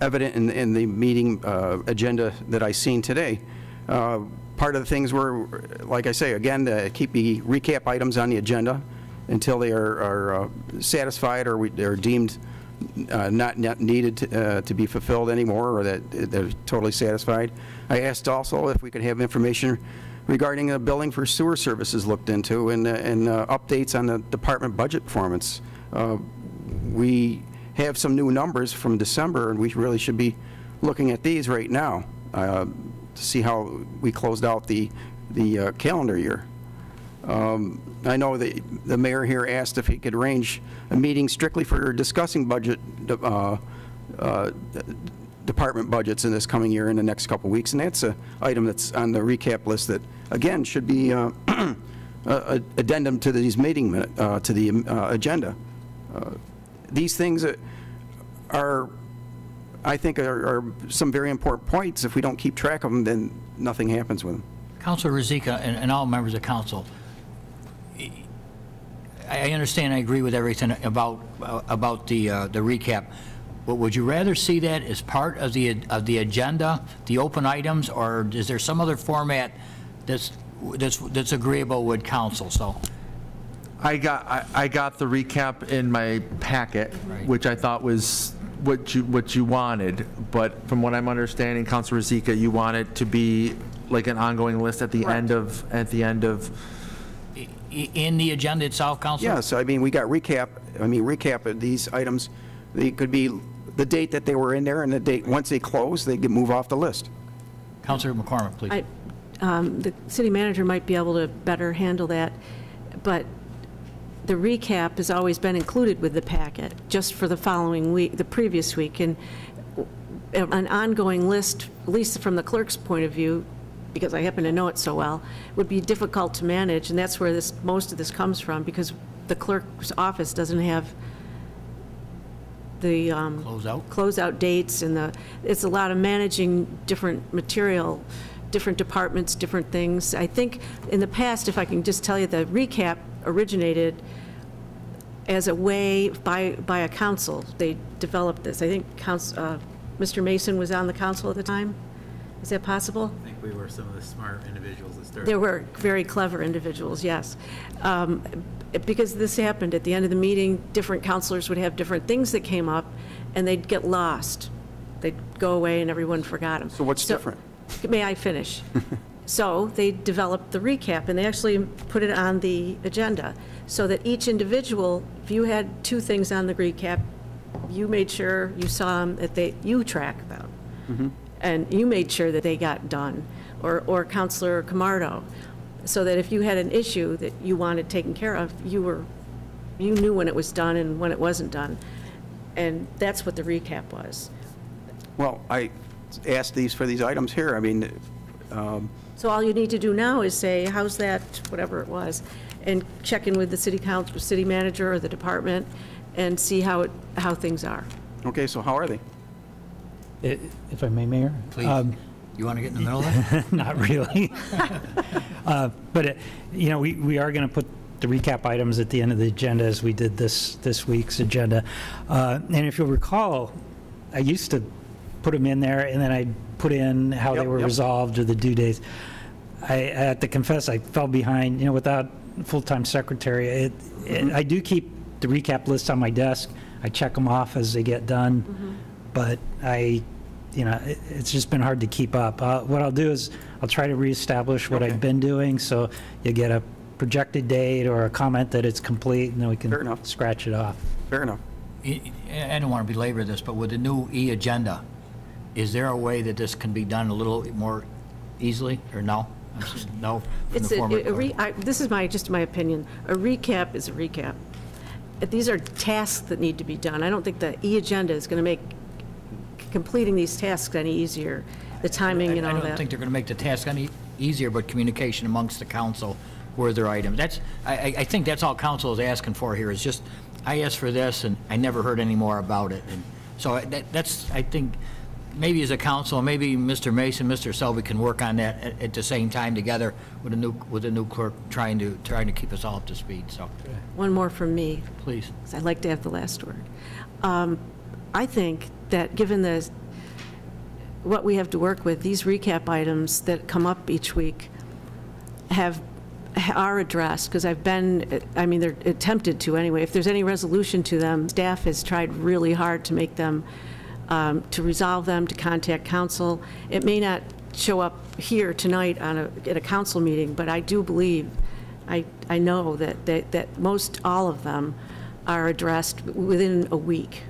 D: evident in the meeting agenda that I seen today. Part of the things were, like I say, again, to keep the recap items on the agenda until they are satisfied or they're deemed not needed to be fulfilled anymore, or that they're totally satisfied. I asked also if we could have information regarding the billing for sewer services looked into, and updates on the department budget performance. We have some new numbers from December, and we really should be looking at these right now to see how we closed out the calendar year. I know the mayor here asked if he could arrange a meeting strictly for discussing budget, department budgets in this coming year in the next couple of weeks, and that's an item that's on the recap list that, again, should be addendum to these meeting minute, to the agenda. These things are, I think, are some very important points. If we don't keep track of them, then nothing happens with them.
A: Councilor Rozika and all members of council, I understand, I agree with everything about the recap, but would you rather see that as part of the agenda, the open items, or is there some other format that's agreeable with council? So
K: I got the recap in my packet,
A: Right.
K: which I thought was what you wanted, but from what I'm understanding, Councilor Rozika, you want it to be like an ongoing list at the end of
A: in the agenda itself, council?
D: Yes, I mean, we got recap of these items. They could be the date that they were in there, and the date, once they close, they get move off the list.
A: Councilor McCormick, please.
G: The city manager might be able to better handle that, but the recap has always been included with the packet, just for the following week, the previous week, and an ongoing list, at least from the clerk's point of view, because I happen to know it so well, would be difficult to manage, and that's where most of this comes from, because the clerk's office doesn't have the closeout dates, and it's a lot of managing different material, different departments, different things. I think in the past, if I can just tell you, the recap originated as a way by a council. They developed this. I think Mr. Mason was on the council at the time. Is that possible?
B: I think we were some of the smart individuals that started.
G: There were very clever individuals, yes. Because this happened at the end of the meeting, different counselors would have different things that came up, and they'd get lost. They'd go away and everyone forgot them.
D: So what's different?
G: May I finish? So they developed the recap, and they actually put it on the agenda, so that each individual, if you had 2 things on the recap, you made sure you saw them, that you tracked them.
D: Mm-hmm.
G: And you made sure that they got done, or Councilor Camardo, so that if you had an issue that you wanted taken care of, you knew when it was done and when it wasn't done. And that's what the recap was.
D: Well, I asked for these items here. I mean,
G: So all you need to do now is say, how's that, whatever it was, and check in with the city council, city manager or the department and see how things are.
D: Okay, so how are they?
F: If I may, Mayor?
A: Please. You want to get in the middle of that?
F: Not really. But, you know, we are going to put the recap items at the end of the agenda as we did this week's agenda. And if you'll recall, I used to put them in there, and then I'd put in how they were resolved or the due dates. I have to confess, I fell behind, you know, without a full-time secretary. I do keep the recap list on my desk. I check them off as they get done, but you know, it's just been hard to keep up. What I'll do is I'll try to reestablish what I've been doing, so you get a projected date or a comment that it's complete, and then we can scratch it off.
D: Fair enough.
A: I don't want to belabor this, but with the new e-agenda, is there a way that this can be done a little more easily, or no? No? From the former
G: This is just my opinion. A recap is a recap. These are tasks that need to be done. I don't think the e-agenda is going to make completing these tasks any easier, the timing and all that.
A: I don't think they're going to make the task any easier, but communication amongst the council were their items. I think that's all council is asking for here, is just, I asked for this, and I never heard any more about it. And so that's, I think, maybe as a council, maybe Mr. Mason, Mr. Selby can work on that at the same time together with the new clerk, trying to keep us all up to speed, so.
G: One more from me.
A: Please.
G: 'Cause I'd like to have the last word. I think that given what we have to work with, these recap items that come up each week are addressed, because I mean, they're attempted to anyway. If there's any resolution to them, staff has tried really hard to make them, to resolve them, to contact council. It may not show up here tonight at a council meeting, but I do believe, I know that most all of them are addressed within a week.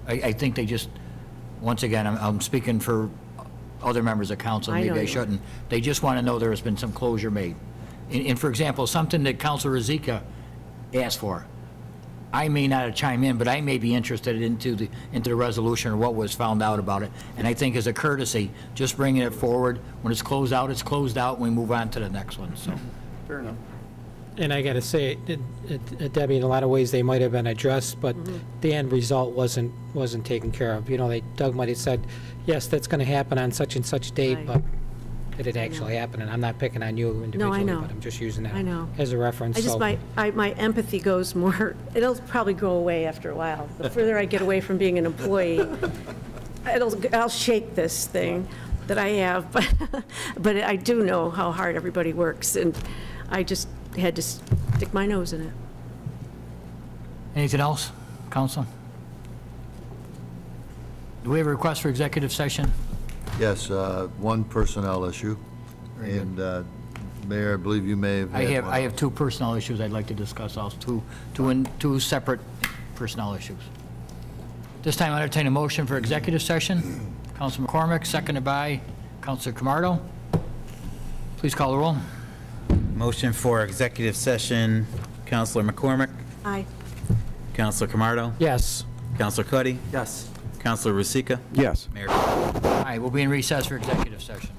A: I think they just, once again, I'm speaking for other members of council,
G: I know
A: maybe I
G: you
A: shouldn't. They just want to know there has been some closure made. And for example, something that Councilor Rozika asked for, I may not chime in, but I may be interested into the resolution or what was found out about it. And I think as a courtesy, just bringing it forward, when it's closed out, and we move on to the next one, so.
D: Fair enough.
C: And I got to say, Debbie, in a lot of ways, they might have been addressed, but the end result wasn't taken care of. You know, Doug might have said, yes, that's going to happen on such and such date,
G: Right.
C: but did it actually happen? And I'm not picking on you individually,
G: know.
C: but I'm just using that
G: I know.
C: as a reference.
G: I just,
C: so-
G: my empathy goes more, it'll probably go away after a while. The further I get away from being an employee, I'll shake this thing that I have, but I do know how hard everybody works, and I just had to stick my nose in it.
A: Anything else, council? Do we have a request for executive session?
I: Yes, one personnel issue. And Mayor, I believe you may have had one.
A: I have two personnel issues I'd like to discuss also, two separate personnel issues. This time I entertain a motion for executive session. Councilor McCormick, seconded by Councilor Camardo. Please call the roll.
B: Motion for executive session, Councilor McCormick,
G: Aye.
B: Councilor Camardo,
C: Yes.
B: Councilor Cuddy,
D: Yes.
B: Councilor Rozika,
D: Yes.
B: Mayor.
A: All right, we'll be in recess for executive session.